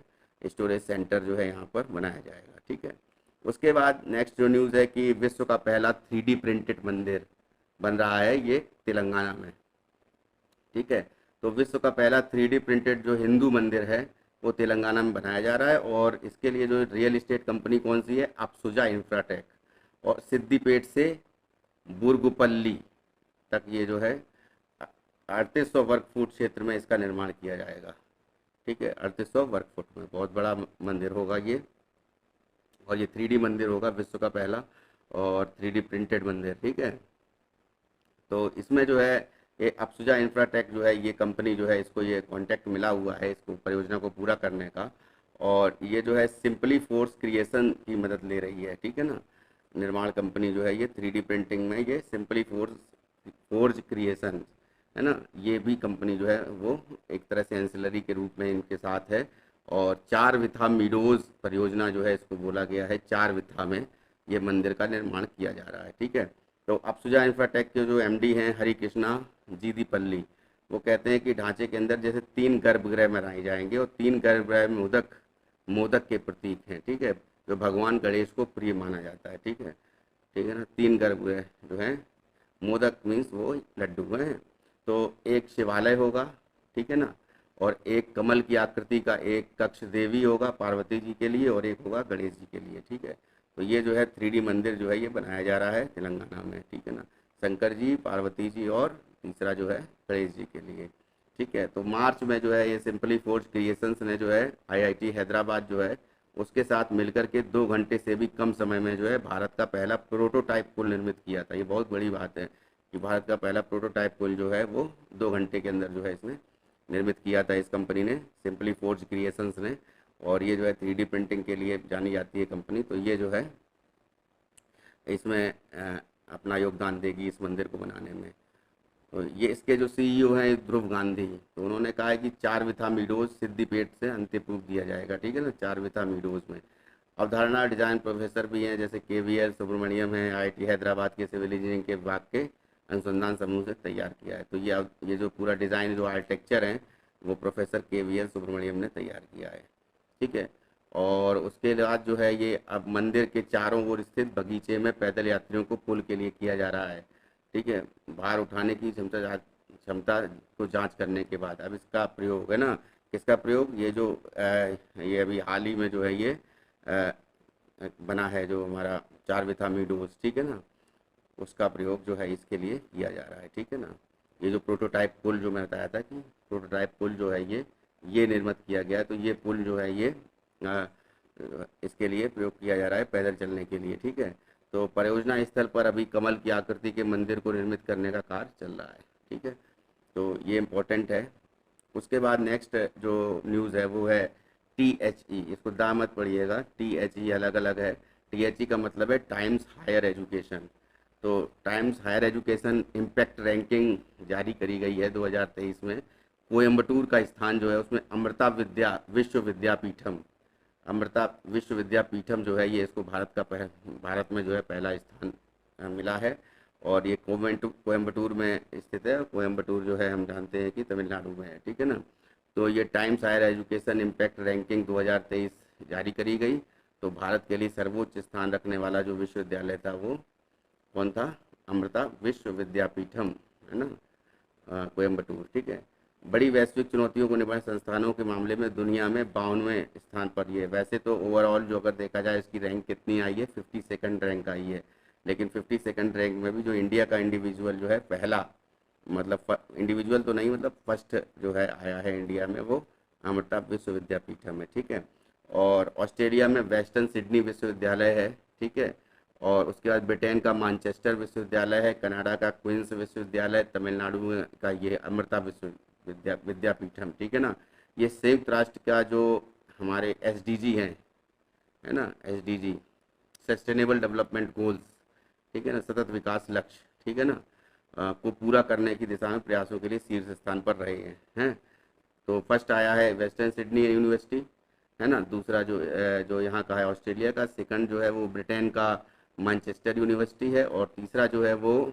स्टोरेज सेंटर जो है यहाँ पर बनाया जाएगा, ठीक है। उसके बाद नेक्स्ट जो न्यूज़ है कि विश्व का पहला 3D प्रिंटेड मंदिर बन रहा है ये तेलंगाना में, ठीक है। तो विश्व का पहला 3D प्रिंटेड जो हिंदू मंदिर है वो तेलंगाना में बनाया जा रहा है, और इसके लिए जो रियल इस्टेट कंपनी कौन सी है, अप्सुजा इंफ्राटेक, और सिद्दीपेट से बुर्गुपल्ली तक ये जो है 3800 वर्ग फुट क्षेत्र में इसका निर्माण किया जाएगा, ठीक है। 3800 वर्ग फुट में बहुत बड़ा मंदिर होगा ये, और ये 3D मंदिर होगा विश्व का पहला, और 3D प्रिंटेड मंदिर, ठीक है। तो इसमें जो है ये अप्सुजा इंफ्राटेक जो है ये कंपनी जो है, इसको ये कॉन्ट्रैक्ट मिला हुआ है इसको परियोजना को पूरा करने का, और ये जो है सिंपली फोर्स क्रिएशन की मदद ले रही है, ठीक है ना। निर्माण कंपनी जो है ये 3D प्रिंटिंग में ये सिंपली फोर्ज क्रिएशन, है ना, ये भी कंपनी जो है वो एक तरह से एंसिलरी के रूप में इनके साथ है। और 4 विथा मीडोज परियोजना जो है इसको बोला गया है, 4 विथा में ये मंदिर का निर्माण किया जा रहा है, ठीक है। तो अप्सुजा इंफ्राटेक के जो एमडी हैं हरि कृष्णा जीदीपल्ली, वो कहते हैं कि ढांचे के अंदर जैसे 3 गर्भगृह बनाए जाएंगे, और 3 गर्भगृह मोदक मोदक के प्रतीक हैं, ठीक है, जो भगवान गणेश को प्रिय माना जाता है, ठीक है ना। 3 गर्भगृह जो हैं, मोदक मीन्स वो लड्डू हैं। तो एक शिवालय होगा, ठीक है ना, और एक कमल की आकृति का एक कक्ष देवी होगा पार्वती जी के लिए और एक होगा गणेश जी के लिए, ठीक है। तो ये जो है 3D मंदिर जो है ये बनाया जा रहा है तेलंगाना में, ठीक है ना, शंकर जी, पार्वती जी और तीसरा जो है गणेश जी के लिए, ठीक है। तो मार्च में जो है ये सिंपली फोर्ज क्रिएशंस ने जो है आईआईटी हैदराबाद जो है उसके साथ मिलकर के 2 घंटे से भी कम समय में जो है भारत का पहला प्रोटोटाइप पुल निर्मित किया था। ये बहुत बड़ी बात है कि भारत का पहला प्रोटोटाइप पुल जो है वो 2 घंटे के अंदर जो है इसने निर्मित किया था इस कंपनी ने, सिंपली फोर्ज क्रिएशंस ने। और ये जो है 3D प्रिंटिंग के लिए जानी जाती है कंपनी, तो ये जो है इसमें अपना योगदान देगी इस मंदिर को बनाने में। तो ये इसके जो सीईओ हैं ध्रुव गांधी, तो उन्होंने कहा है कि 4 मीडोज सिद्धिपेट से अंतिम रूप दिया जाएगा, ठीक है ना, 4 मीडोज में। अवधारणा डिजाइन प्रोफेसर भी हैं जैसे KVL सुब्रमण्यम है, IIT हैदराबाद के सिविल इंजीनियरिंग के विभाग के अनुसंधान समूह से तैयार किया है। तो ये जो पूरा डिज़ाइन जो आर्किटेक्चर है वो प्रोफेसर KVL सुब्रमण्यम ने तैयार किया है, ठीक है। और उसके बाद जो है ये अब मंदिर के चारों ओर स्थित बगीचे में पैदल यात्रियों को पुल के लिए किया जा रहा है, ठीक है। भार उठाने की क्षमता को जांच करने के बाद अब इसका प्रयोग है ना, किसका प्रयोग, ये जो ये अभी हाल ही में जो है ये बना है जो हमारा 4 मीडोज, ठीक है ना, उसका प्रयोग जो है इसके लिए किया जा रहा है, ठीक है ना। ये जो प्रोटोटाइप पुल जो मैं बताया था कि प्रोटोटाइप पुल जो है ये निर्मित किया गया है, तो ये पुल जो है ये अ, इसके लिए प्रयोग किया जा रहा है पैदल चलने के लिए, ठीक है। तो परियोजना स्थल पर अभी कमल की आकृति के मंदिर को निर्मित करने का कार्य चल रहा है, ठीक है। तो ये इम्पोर्टेंट है। उसके बाद नेक्स्ट जो न्यूज़ है वो है THE, इसको दा मत पढ़िएगा, THE अलग अलग है। THE का मतलब है टाइम्स हायर एजुकेशन। तो times higher education impact ranking जारी करी गई है 2023 में। कोयम्बटूर का स्थान जो है उसमें अमृता विश्व विद्यापीठम, अमृता विश्व विद्यापीठम जो है ये इसको भारत में जो है पहला स्थान मिला है। और ये कोयम्बटूर में स्थित है। कोयम्बटूर जो है हम जानते हैं कि तमिलनाडु में है, ठीक है ना। तो ये times higher education impact ranking 2023 जारी करी गई। तो भारत के लिए सर्वोच्च स्थान रखने वाला जो विश्वविद्यालय था वो कौन था, अमृता विश्व विद्यापीठम, है ना, कोयम्बटूर, ठीक है। बड़ी वैश्विक चुनौतियों को निभाने संस्थानों के मामले में दुनिया में 52वें स्थान पर ये। वैसे तो ओवरऑल जो अगर देखा जाए इसकी रैंक कितनी आई है, 52nd रैंक आई है। लेकिन 52nd रैंक में भी जो इंडिया का इंडिविजुअल जो है पहला, मतलब इंडिविजुअल तो नहीं मतलब फर्स्ट जो है आया है इंडिया में, वो अमृता विश्व विद्यापीठम है, ठीक है। और ऑस्ट्रेलिया में वेस्टर्न सिडनी विश्वविद्यालय है, ठीक है। और उसके बाद ब्रिटेन का मानचेस्टर विश्वविद्यालय है, कनाडा का क्वींस विश्वविद्यालय, तमिलनाडु का ये अमृता विद्यापीठम, ठीक है ना। ये संयुक्त राष्ट्र का जो हमारे SDG हैं, है ना, SDG सस्टेनेबल डेवलपमेंट गोल्स, ठीक है ना, सतत विकास लक्ष्य, ठीक है ना, को पूरा करने की दिशा में प्रयासों के लिए शीर्ष स्थान पर रहे हैं। तो फर्स्ट आया है वेस्टर्न सिडनी यूनिवर्सिटी, है ना। दूसरा जो यहाँ का है ऑस्ट्रेलिया का, सेकंड जो है वो ब्रिटेन का मैनचेस्टर यूनिवर्सिटी है, और तीसरा जो है वो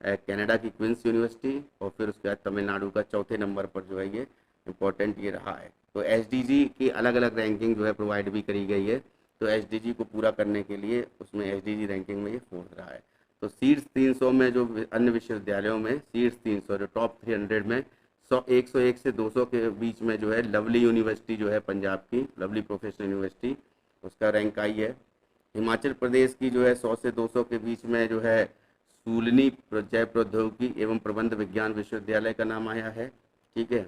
कनाडा की क्वींस यूनिवर्सिटी, और फिर उसके बाद तमिलनाडु का चौथे नंबर पर जो है ये इम्पोर्टेंट ये रहा है। तो SDG की अलग अलग रैंकिंग जो है प्रोवाइड भी करी गई है। तो SDG को पूरा करने के लिए उसमें SDG रैंकिंग में ये फोर्थ रहा है। तो शीर्ष 300 में जो अन्य विश्वविद्यालयों में शीर्ष 300 जो टॉप 300 में 101 से 200 के बीच में जो है लवली यूनिवर्सिटी जो है पंजाब की, लवली प्रोफेशनल यूनिवर्सिटी, उसका रैंक आई है। हिमाचल प्रदेश की जो है 100 से 200 के बीच में जो है शूलिनी जैव प्रौद्योगिकी एवं प्रबंध विज्ञान विश्वविद्यालय का नाम आया है, ठीक है।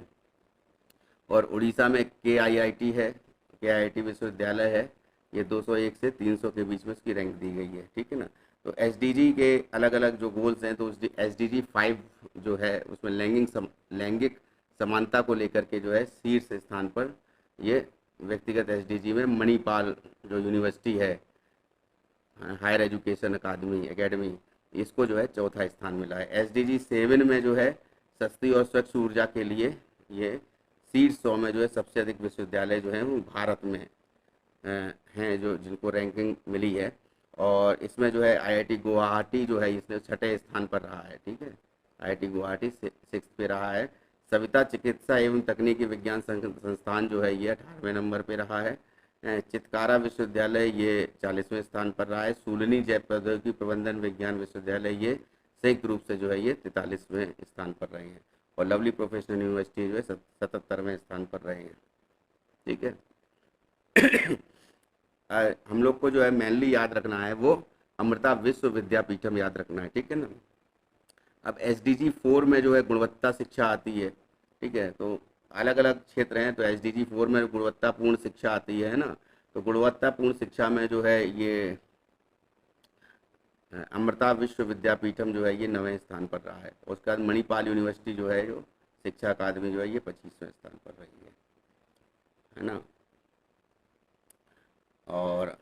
और उड़ीसा में KIIT है, KIIT विश्वविद्यालय है, ये 201 से 300 के बीच में उसकी रैंक दी गई है, ठीक है ना। तो SDG के अलग अलग जो गोल्स हैं, तो उस SDG 5 जो है उसमें लैंगिक समानता को लेकर के जो है शीर्ष स्थान पर ये व्यक्तिगत SDG में मणिपाल जो यूनिवर्सिटी है, हायर एजुकेशन एकेडमी, इसको जो है चौथा स्थान मिला है। SDG 7 में जो है सस्ती और स्वच्छ ऊर्जा के लिए ये शीर्ष 100 में जो है सबसे अधिक विश्वविद्यालय जो हैं वो भारत में हैं, जो जिनको रैंकिंग मिली है। और इसमें जो है IIT गुवाहाटी जो है इसने 6ठे स्थान पर रहा है, ठीक है। IIT गुवाहाटी 6th पे रहा है। सविता चिकित्सा एवं तकनीकी विज्ञान संस्थान जो है ये 18वें नंबर पे रहा है। चितकारा विश्वविद्यालय ये 40वें स्थान पर रहा है। शूलिनी जैव प्रौद्योगिकी प्रबंधन विज्ञान विश्वविद्यालय ये संयुक्त रूप से जो है ये 43वें स्थान पर रहे हैं। और लवली प्रोफेशनल यूनिवर्सिटी जो है 77वें स्थान पर रहे हैं। ठीक है। हम लोग को जो है मेनली याद रखना है वो अमृता विश्व विद्यापीठम याद रखना है। ठीक है ना। अब SDG 4 में जो है गुणवत्ता शिक्षा आती है। ठीक है। तो अलग अलग क्षेत्र हैं, तो SDG 4 में गुणवत्तापूर्ण शिक्षा आती है ना। तो गुणवत्तापूर्ण शिक्षा में जो है ये अमृता विश्व विद्यापीठम जो है ये 9वें स्थान पर रहा है। उसके बाद मणिपाल यूनिवर्सिटी जो है जो शिक्षा अकादमी जो है ये 25वें स्थान पर रही है ना। और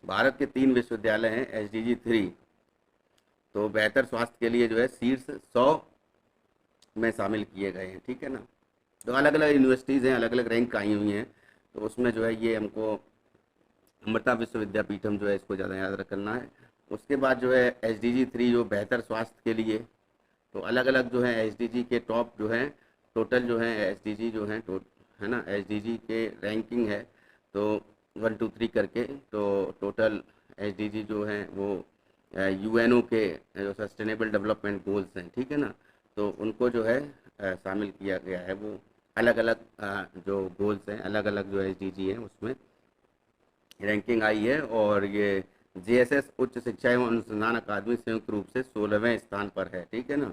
भारत के 3 विश्वविद्यालय हैं SDG 3, तो बेहतर स्वास्थ्य के लिए जो है शीर्ष 100 में शामिल किए गए हैं। ठीक है ना। तो अलग अलग यूनिवर्सिटीज़ हैं, अलग अलग रैंक आई हुई हैं, तो उसमें जो है ये हमको अमृता विश्व विद्यापीठम जो है इसको ज़्यादा याद रखना है। उसके बाद जो है SDG 3 जो बेहतर स्वास्थ्य के लिए, तो अलग अलग जो है SDG के टॉप जो हैं, टोटल जो है SDG जो हैं है ना, SDG के रैंकिंग है तो 1 2 3 करके, तो टोटल SDG जो हैं वो UNO के जो सस्टेनेबल डेवलपमेंट गोल्स हैं। ठीक है ना। तो उनको जो है शामिल किया गया है, वो अलग अलग जो गोल्स हैं, अलग अलग जो SDG हैं उसमें रैंकिंग आई है। और ये JSS उच्च शिक्षा एवं अनुसंधान अकादमी संयुक्त रूप से 16वें स्थान पर है। ठीक है ना।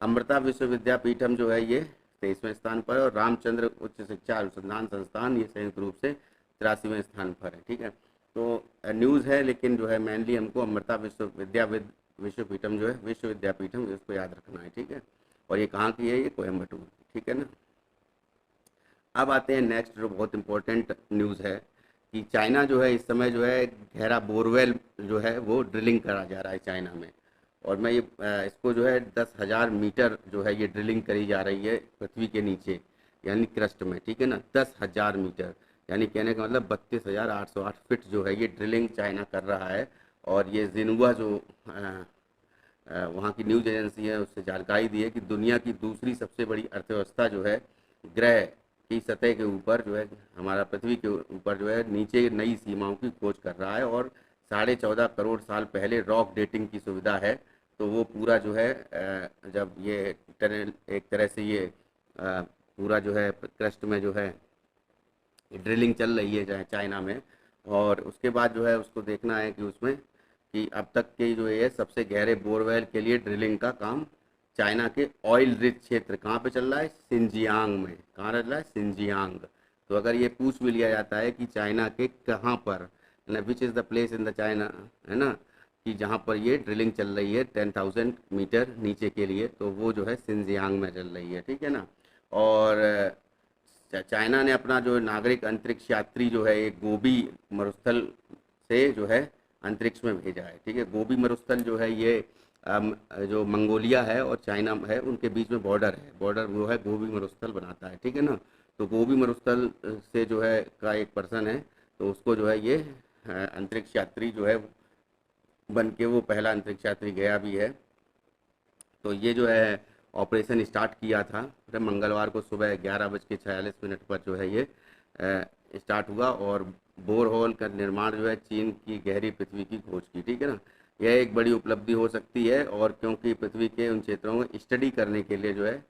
अमृता विश्व विद्यापीठम जो है ये 23वें स्थान पर है, और रामचंद्र उच्च शिक्षा अनुसंधान संस्थान ये संयुक्त रूप से 83वें स्थान पर है। ठीक है। तो न्यूज़ है, लेकिन जो है मेनली हमको अमृता विश्वपीठम जो है विश्व विद्यापीठम इसको याद रखना है। ठीक है। और ये कहाँ की है, ये कोयम्बटूर। ठीक है ना। अब आते हैं नेक्स्ट जो बहुत इंपॉर्टेंट न्यूज़ है कि चाइना जो है इस समय जो है गहरा बोरवेल जो है वो ड्रिलिंग करा जा रहा है चाइना में। और मैं ये इसको जो है 10,000 मीटर जो है ये ड्रिलिंग करी जा रही है पृथ्वी के नीचे, यानी क्रस्ट में। ठीक है ना। 10,000 मीटर, यानी कहने का मतलब 32,808 फीट जो है ये ड्रिलिंग चाइना कर रहा है। और ये जिन्हुआ जो वहाँ की न्यूज़ एजेंसी है उससे जानकारी दी है कि दुनिया की दूसरी सबसे बड़ी अर्थव्यवस्था जो है ग्रह की सतह के ऊपर जो है, हमारा पृथ्वी के ऊपर जो है नीचे नई सीमाओं की खोज कर रहा है। और 14.5 करोड़ साल पहले रॉक डेटिंग की सुविधा है, तो वो पूरा जो है जब ये टनल एक तरह से ये पूरा जो है क्रस्ट में जो है ड्रिलिंग चल रही है चाइना में, और उसके बाद जो है उसको देखना है कि उसमें कि अब तक के जो ये सबसे गहरे बोरवेल के लिए ड्रिलिंग का काम चाइना के ऑयल रिच क्षेत्र कहाँ पे चल रहा है, सिंजियांग में। कहाँ चल रहा है, सिंजियांग। तो अगर ये पूछ भी लिया जाता है कि चाइना के कहाँ पर, which is the place in the China, है ना, कि जहाँ पर ये ड्रिलिंग चल रही है 10,000 मीटर नीचे के लिए, तो वो जो है सिंजियांग में चल रही है। ठीक है ना। और चाइना ने अपना जो नागरिक अंतरिक्ष यात्री जो है एक गोबी मरुस्थल से जो है अंतरिक्ष में भेजा है। ठीक है। गोबी मरुस्थल जो है ये जो मंगोलिया है और चाइना है उनके बीच में बॉर्डर है, बॉर्डर वो है गोबी मरुस्थल बनाता है। ठीक है ना। तो गोबी मरुस्थल से जो है का एक पर्सन है, तो उसको जो है ये अंतरिक्ष यात्री जो है बन के वो पहला अंतरिक्ष यात्री गया भी है। तो ये जो है ऑपरेशन स्टार्ट किया था मंगलवार को सुबह 11:46 पर जो है ये स्टार्ट हुआ। और बोरहोल का निर्माण जो है चीन की गहरी पृथ्वी की खोज की। ठीक है ना। यह एक बड़ी उपलब्धि हो सकती है, और क्योंकि पृथ्वी के उन क्षेत्रों में स्टडी करने के लिए जो है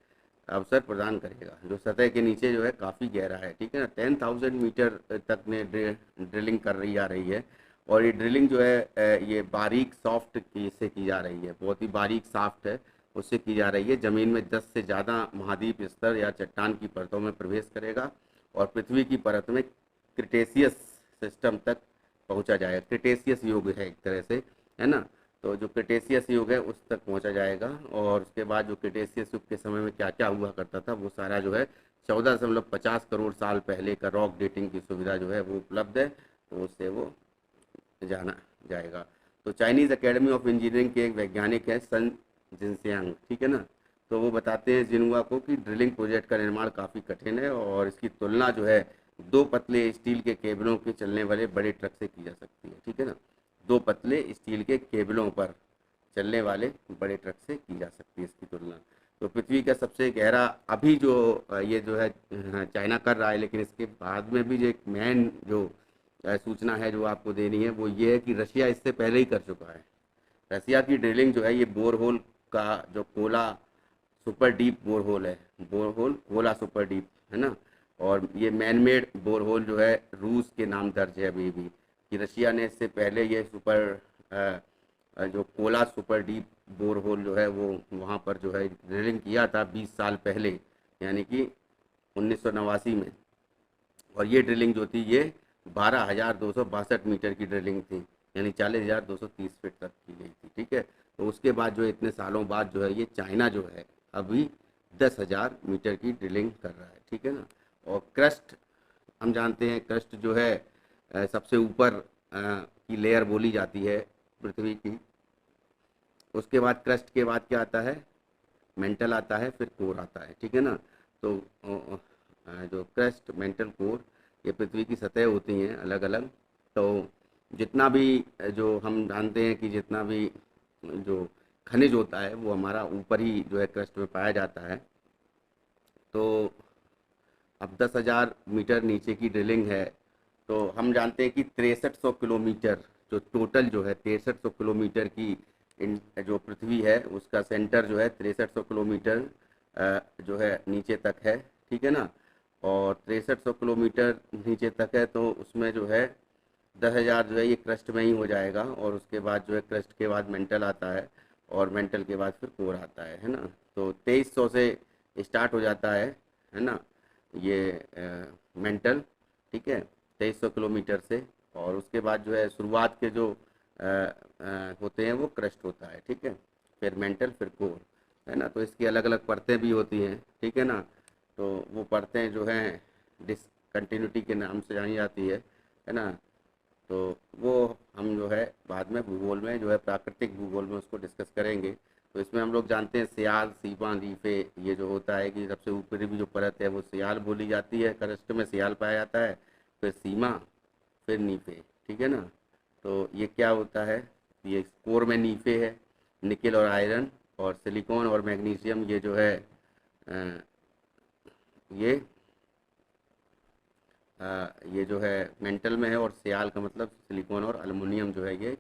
अवसर प्रदान करेगा जो सतह के नीचे जो है काफ़ी गहरा है। ठीक है ना। 10,000 मीटर तक ने ड्रिलिंग कर रही आ रही है। और ये ड्रिलिंग जो है ये बारीक सॉफ्ट से की जा रही है, बहुत ही बारीक सॉफ्ट है उससे की जा रही है। ज़मीन में 10 से ज़्यादा महाद्वीप स्तर या चट्टान की परतों में प्रवेश करेगा, और पृथ्वी की परत में क्रिटेशियस सिस्टम तक पहुंचा जाएगा। क्रिटेशियस युग है एक तरह से, है ना। तो जो क्रिटेशियस युग है उस तक पहुंचा जाएगा, और उसके बाद जो क्रिटेशियस युग के समय में क्या क्या हुआ करता था वो सारा जो है 14.50 करोड़ साल पहले का रॉक डेटिंग की सुविधा जो है वो उपलब्ध है, तो उससे वो जाना जाएगा। तो चाइनीज़ एकेडमी ऑफ इंजीनियरिंग के एक वैज्ञानिक है सन जिनसियांग। ठीक है ना। तो वो बताते हैं जिन्हुआ को कि ड्रिलिंग प्रोजेक्ट का निर्माण काफ़ी कठिन है, और इसकी तुलना जो है 2 पतले स्टील के केबलों के चलने वाले बड़े ट्रक से की जा सकती है। ठीक है ना। 2 पतले स्टील के केबलों पर चलने वाले बड़े ट्रक से की जा सकती है इसकी तुलना। तो पृथ्वी का सबसे गहरा अभी जो ये जो है चाइना कर रहा है, लेकिन इसके बाद में भी जो एक मेन जो सूचना है जो आपको देनी है वो ये है कि रशिया इससे पहले ही कर चुका है। रसिया की ड्रिलिंग जो है ये बोरहोल का जो कोला सुपर डीप बोरहोल है, बोरहोल कोला सुपर डीप है ना। और ये मैनमेड बोरहोल जो है रूस के नाम दर्ज है अभी भी, कि रशिया ने इससे पहले ये जो कोला सुपर डीप बोरहोल जो है वो वहाँ पर जो है ड्रिलिंग किया था 20 साल पहले, यानी कि 1989 में। और ये ड्रिलिंग जो थी ये 12,262 मीटर की ड्रिलिंग थी, यानी 40,230 फीट तक की गई थी, ठीक है। तो उसके बाद जो है इतने सालों बाद जो है ये चाइना जो है अभी 10,000 मीटर की ड्रिलिंग कर रहा है, ठीक है ना। और क्रस्ट, हम जानते हैं क्रस्ट जो है सबसे ऊपर की लेयर बोली जाती है पृथ्वी की। उसके बाद क्रस्ट के बाद क्या आता है, मेंटल आता है, फिर कोर आता है, ठीक है ना। तो जो क्रस्ट, मेंटल, कोर, ये पृथ्वी की सतह होती हैं अलग अलग। तो जितना भी जो हम जानते हैं कि जितना भी जो खनिज होता है वो हमारा ऊपर ही जो है क्रस्ट में पाया जाता है। तो अब 10,000 मीटर नीचे की ड्रिलिंग है, तो हम जानते हैं कि 6300 किलोमीटर जो टोटल जो है 6300 किलोमीटर की जो पृथ्वी है उसका सेंटर जो है 6300 किलोमीटर जो है नीचे तक है, ठीक है ना। और 6300 किलोमीटर नीचे तक है तो उसमें जो है 10,000 जो है ये क्रस्ट में ही हो जाएगा। और उसके बाद जो है क्रस्ट के बाद मेंटल आता है, और मेंटल के बाद फिर कोर आता है ना। तो 2300 से स्टार्ट हो जाता है ना, ये मेंटल, ठीक है, 2300 किलोमीटर से। और उसके बाद जो है शुरुआत के जो होते हैं वो क्रस्ट होता है, ठीक है, फिर मेंटल, फिर कोर, है ना। तो इसकी अलग अलग परतें भी होती हैं, ठीक है ना। तो वो परतें जो हैं डिसकंटिन्यूटी के नाम से जानी जाती है ना। तो वो हम जो है बाद में भूगोल में जो है प्राकृतिक भूगोल में उसको डिस्कस करेंगे। तो इसमें हम लोग जानते हैं सियाल, सीमा, रीफे, ये जो होता है कि सबसे ऊपरी भी जो परत है वो सियाल बोली जाती है, क्रस्ट में सियाल पाया जाता है, फिर सीमा, फिर नीफे, ठीक है ना। तो ये क्या होता है, ये कोर में नीफे है, निकेल और आयरन और सिलिकॉन और मैग्नीशियम, ये जो है अ, ये ये जो है मेंटल में है। और सियाल का मतलब सिलिकॉन और एल्युमिनियम जो है ये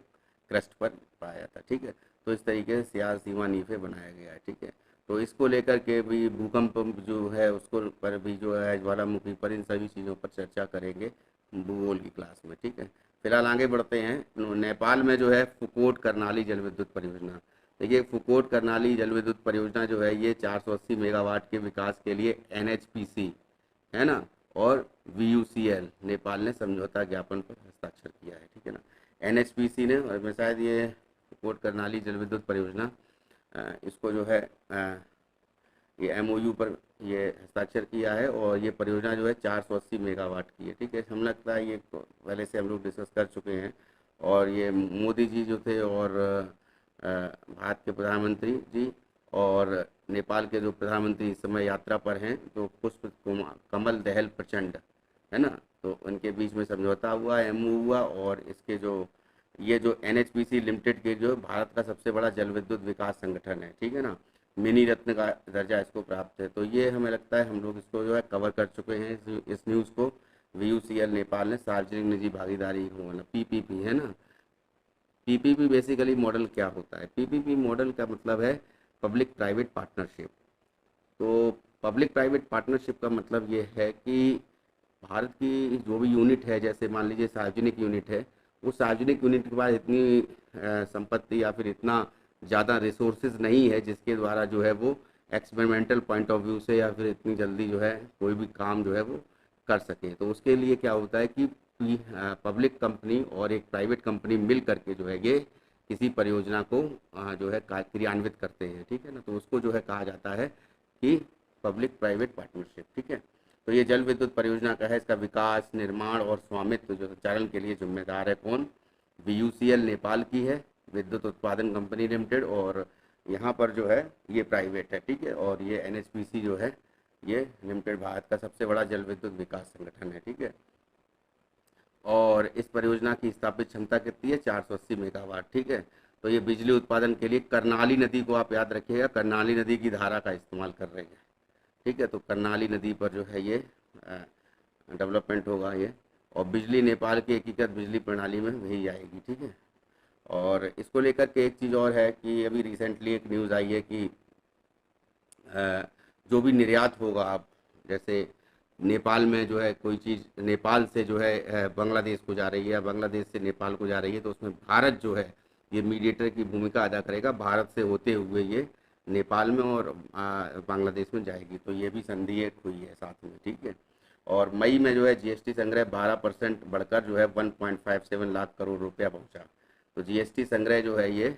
क्रस्ट पर पाया जाता है, ठीक है। तो इस तरीके से सियाल, सीमा, नीफे बनाया गया है, ठीक है। तो इसको लेकर के भी भूकंप जो है उसको पर भी जो है ज्वालामुखी पर, इन सभी चीज़ों पर चर्चा करेंगे भूगोल की क्लास में, ठीक है। फिलहाल आगे बढ़ते हैं। नेपाल में जो है फुकोट करनाली जल विद्युत परियोजना। देखिए फुकोट करनाली जल विद्युत परियोजना जो है ये 480 मेगावाट के विकास के लिए एनएचपीसी, है ना, और वीयूसीएल नेपाल ने समझौता ज्ञापन पर हस्ताक्षर किया है, ठीक है ना। एनएचपीसी ने, और मैं शायद ये कोट करनाली जल विद्युत परियोजना इसको जो है ये एमओयू पर ये हस्ताक्षर किया है। और ये परियोजना जो है 480 मेगावाट की है, ठीक है। हम लगता है ये पहले से हम लोग डिस्कस कर चुके हैं। और ये मोदी जी जो थे और भारत के प्रधानमंत्री जी और नेपाल के जो प्रधानमंत्री इस समय यात्रा पर हैं, तो पुष्प कमल दहल प्रचंड, है ना। तो उनके बीच में समझौता हुआ, एमओयू हुआ। और इसके जो ये जो एनएचपीसी लिमिटेड के जो भारत का सबसे बड़ा जल विद्युत विकास संगठन है, ठीक है ना, मिनी रत्न का दर्जा इसको प्राप्त है। तो ये हमें लगता है हम लोग इसको जो है कवर कर चुके हैं इस न्यूज़ को। वीयूसीएल नेपाल ने सार्वजनिक निजी भागीदारी मतलब पीपीपी, है ना। पीपीपी बेसिकली मॉडल क्या होता है, पीपीपी मॉडल का मतलब है पब्लिक प्राइवेट पार्टनरशिप। तो पब्लिक प्राइवेट पार्टनरशिप का मतलब ये है कि भारत की जो भी यूनिट है, जैसे मान लीजिए सार्वजनिक यूनिट है, उस सार्वजनिक यूनिट के पास इतनी संपत्ति या फिर इतना ज़्यादा रिसोर्सेज नहीं है जिसके द्वारा जो है वो एक्सपेरिमेंटल पॉइंट ऑफ व्यू से या फिर इतनी जल्दी जो है कोई भी काम जो है वो कर सके। तो उसके लिए क्या होता है कि पब्लिक कंपनी और एक प्राइवेट कंपनी मिल करके जो है ये किसी परियोजना को जो है क्रियान्वित करते हैं, ठीक है ना। तो उसको जो है कहा जाता है कि पब्लिक प्राइवेट पार्टनरशिप, ठीक है। तो ये जल विद्युत परियोजना का है, इसका विकास, निर्माण और स्वामित्व जो संचालन के लिए जिम्मेदार है कौन, वीयूसीएल नेपाल की है, विद्युत उत्पादन कंपनी लिमिटेड। और यहाँ पर जो है ये प्राइवेट है, ठीक है। और ये एनएचपीसी जो है ये लिमिटेड भारत का सबसे बड़ा जल विद्युत विकास संगठन है, ठीक है। और इस परियोजना की स्थापित क्षमता कितनी है, 480 मेगावाट, ठीक है। तो ये बिजली उत्पादन के लिए कर्नाली नदी को आप याद रखिएगा, कर्नाली नदी की धारा का इस्तेमाल कर रहे हैं, ठीक है। तो कर्नाली नदी पर जो है ये डेवलपमेंट होगा ये। और बिजली नेपाल की एकीकृत बिजली प्रणाली में भेजी जाएगी, ठीक है। और इसको लेकर के एक चीज़ और है कि अभी रिसेंटली एक न्यूज़ आई है कि जो भी निर्यात होगा, आप जैसे नेपाल में जो है कोई चीज़ नेपाल से जो है बांग्लादेश को जा रही है या बांग्लादेश से नेपाल को जा रही है, तो उसमें भारत जो है ये मीडिएटर की भूमिका अदा करेगा, भारत से होते हुए ये नेपाल में और बांग्लादेश में जाएगी। तो ये भी संधि एक हुई है साथ में, ठीक है। और मई में जो है जीएसटी संग्रह 12% बढ़कर जो है 1.57 लाख करोड़ रुपया पहुंचा। तो जीएसटी संग्रह जो है ये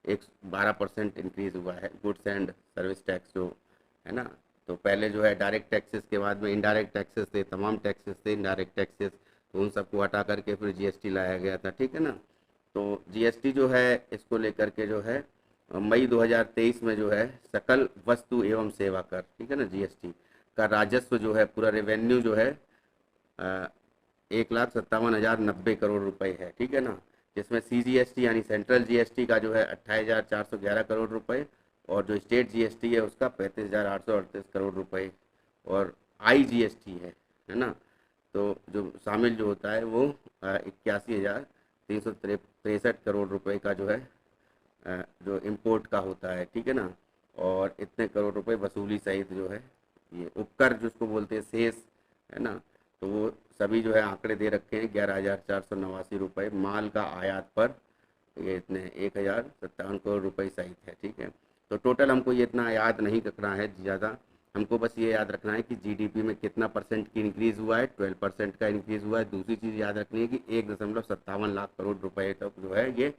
एक 12% इंक्रीज हुआ है। गुड्स एंड सर्विस टैक्स जो है ना, तो पहले जो है डायरेक्ट टैक्सेस के बाद में इनडायरेक्ट टैक्सेस थे, तमाम टैक्सेस थे इनडायरेक्ट टैक्सेस, तो उन सबको हटा करके फिर जीएसटी लाया गया था, ठीक है ना। तो जीएसटी जो है इसको लेकर के जो है मई 2023 में जो है सकल वस्तु एवं सेवा कर, ठीक है ना, जीएसटी का राजस्व जो है पूरा रेवेन्यू जो है 1,57,090 करोड़ रुपए है, ठीक है ना। जिसमें सीजीएसटी यानी सेंट्रल जीएसटी का जो है 28,411 करोड़ रुपए, और जो स्टेट जीएसटी है उसका 35,838 करोड़ रुपए, और आईजीएसटी है ना, तो जो शामिल जो होता है वो 81,363 करोड़ रुपए का जो है जो इम्पोर्ट का होता है, ठीक है ना। और इतने करोड़ रुपए वसूली सहित जो है ये उपकर जिसको बोलते हैं शेष, है ना, तो वो सभी जो है आंकड़े दे रखे हैं। 11,489 रुपये माल का आयात पर ये इतने 1,057 करोड़ रुपए सहित है, ठीक है। तो टोटल हमको ये इतना याद नहीं रखना है ज़्यादा, हमको बस ये याद रखना है कि जीडीपी में कितना परसेंट की इंक्रीज़ हुआ है, 12% का इंक्रीज़ हुआ है। दूसरी चीज़ याद रखनी है कि 1,57 लाख करोड़ रुपए तक जो है ये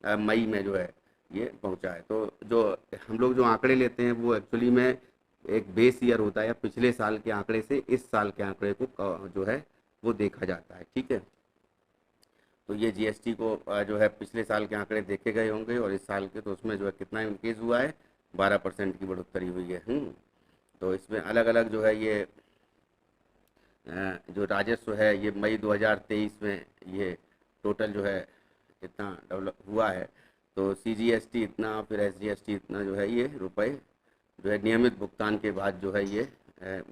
मई में जो है ये पहुंचा है। तो जो हम लोग जो आंकड़े लेते हैं वो एक्चुअली में एक बेस ईयर होता है, या पिछले साल के आंकड़े से इस साल के आंकड़े को जो है वो देखा जाता है, ठीक है। तो ये जीएसटी को जो है पिछले साल के आंकड़े देखे गए होंगे और इस साल के, तो उसमें जो है कितना इंक्रीज हुआ है, 12% की बढ़ोतरी हुई है। तो इसमें अलग अलग जो है ये जो राजस्व है ये मई 2023 में ये टोटल जो है इतना डेवलप हुआ है। तो सीजीएसटी इतना, फिर एसजीएसटी इतना जो है ये रुपए जो है नियमित भुगतान के बाद जो है ये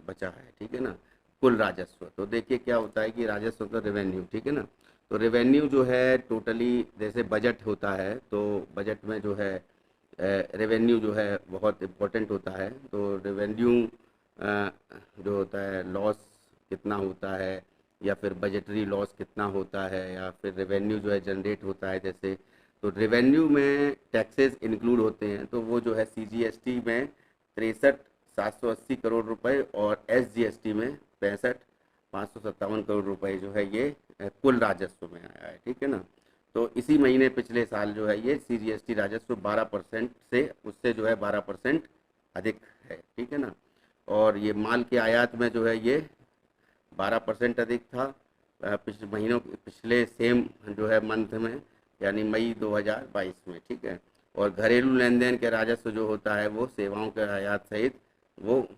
बचा है, ठीक है ना, कुल राजस्व। तो देखिए क्या होता है कि राजस्व तो रेवेन्यू, ठीक है ना। तो रेवेन्यू जो है टोटली जैसे बजट होता है, तो बजट में जो है रेवेन्यू जो है बहुत इम्पोर्टेंट होता है। तो रेवेन्यू जो होता है लॉस कितना होता है, या फिर बजटरी लॉस कितना होता है, या फिर रेवेन्यू जो है जनरेट होता है जैसे, तो रेवेन्यू में टैक्सेस इंक्लूड होते हैं, तो वो जो है सीजीएसटी में 63,780 करोड़ रुपए और एसजीएसटी में 65,557 करोड़ रुपए जो है ये कुल राजस्व में आया है, ठीक है ना। तो इसी महीने पिछले साल जो है ये सीजीएसटी राजस्व 12% से उससे जो है 12% अधिक है, ठीक है ना। और ये माल के आयात में जो है ये 12% अधिक था पिछले महीनों पिछले सेम जो है मंथ में, यानी मई 2022 में, ठीक है। और घरेलू लेन देन के राजस्व जो होता है वो सेवाओं के आयात सहित वो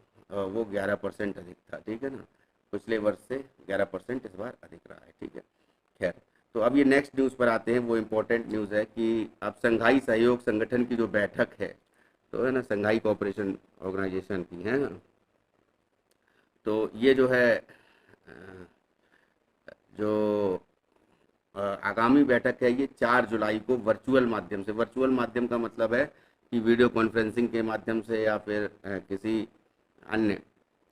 11% अधिक था, ठीक है ना। पिछले वर्ष से 11% इस बार अधिक रहा है, ठीक है। खैर, तो अब ये नेक्स्ट न्यूज़ पर आते हैं। वो इम्पोर्टेंट न्यूज़ है कि अब संघाई सहयोग संगठन की जो बैठक है, तो है ना, संघाई कोऑपरेशन ऑर्गेनाइजेशन की है ना, तो ये जो है जो आगामी बैठक है ये 4 जुलाई को वर्चुअल माध्यम से, वर्चुअल माध्यम का मतलब है कि वीडियो कॉन्फ्रेंसिंग के माध्यम से या फिर किसी अन्य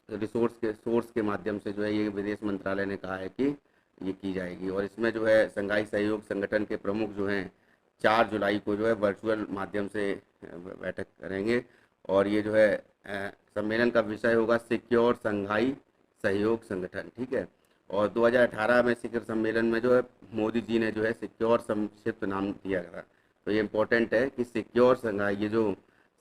सोर्स के माध्यम से जो है ये विदेश मंत्रालय ने कहा है कि ये की जाएगी। और इसमें जो है संघाई सहयोग संगठन के प्रमुख जो हैं 4 जुलाई को जो है वर्चुअल माध्यम से बैठक करेंगे। और ये जो है सम्मेलन का विषय होगा सिक्योर संघाई सहयोग संगठन, ठीक है। और 2018 में शिखर सम्मेलन में जो है मोदी जी ने जो है सिक्योर संक्षिप्त नाम दिया गया। तो ये इम्पोर्टेंट है कि सिक्योर संघाई, ये जो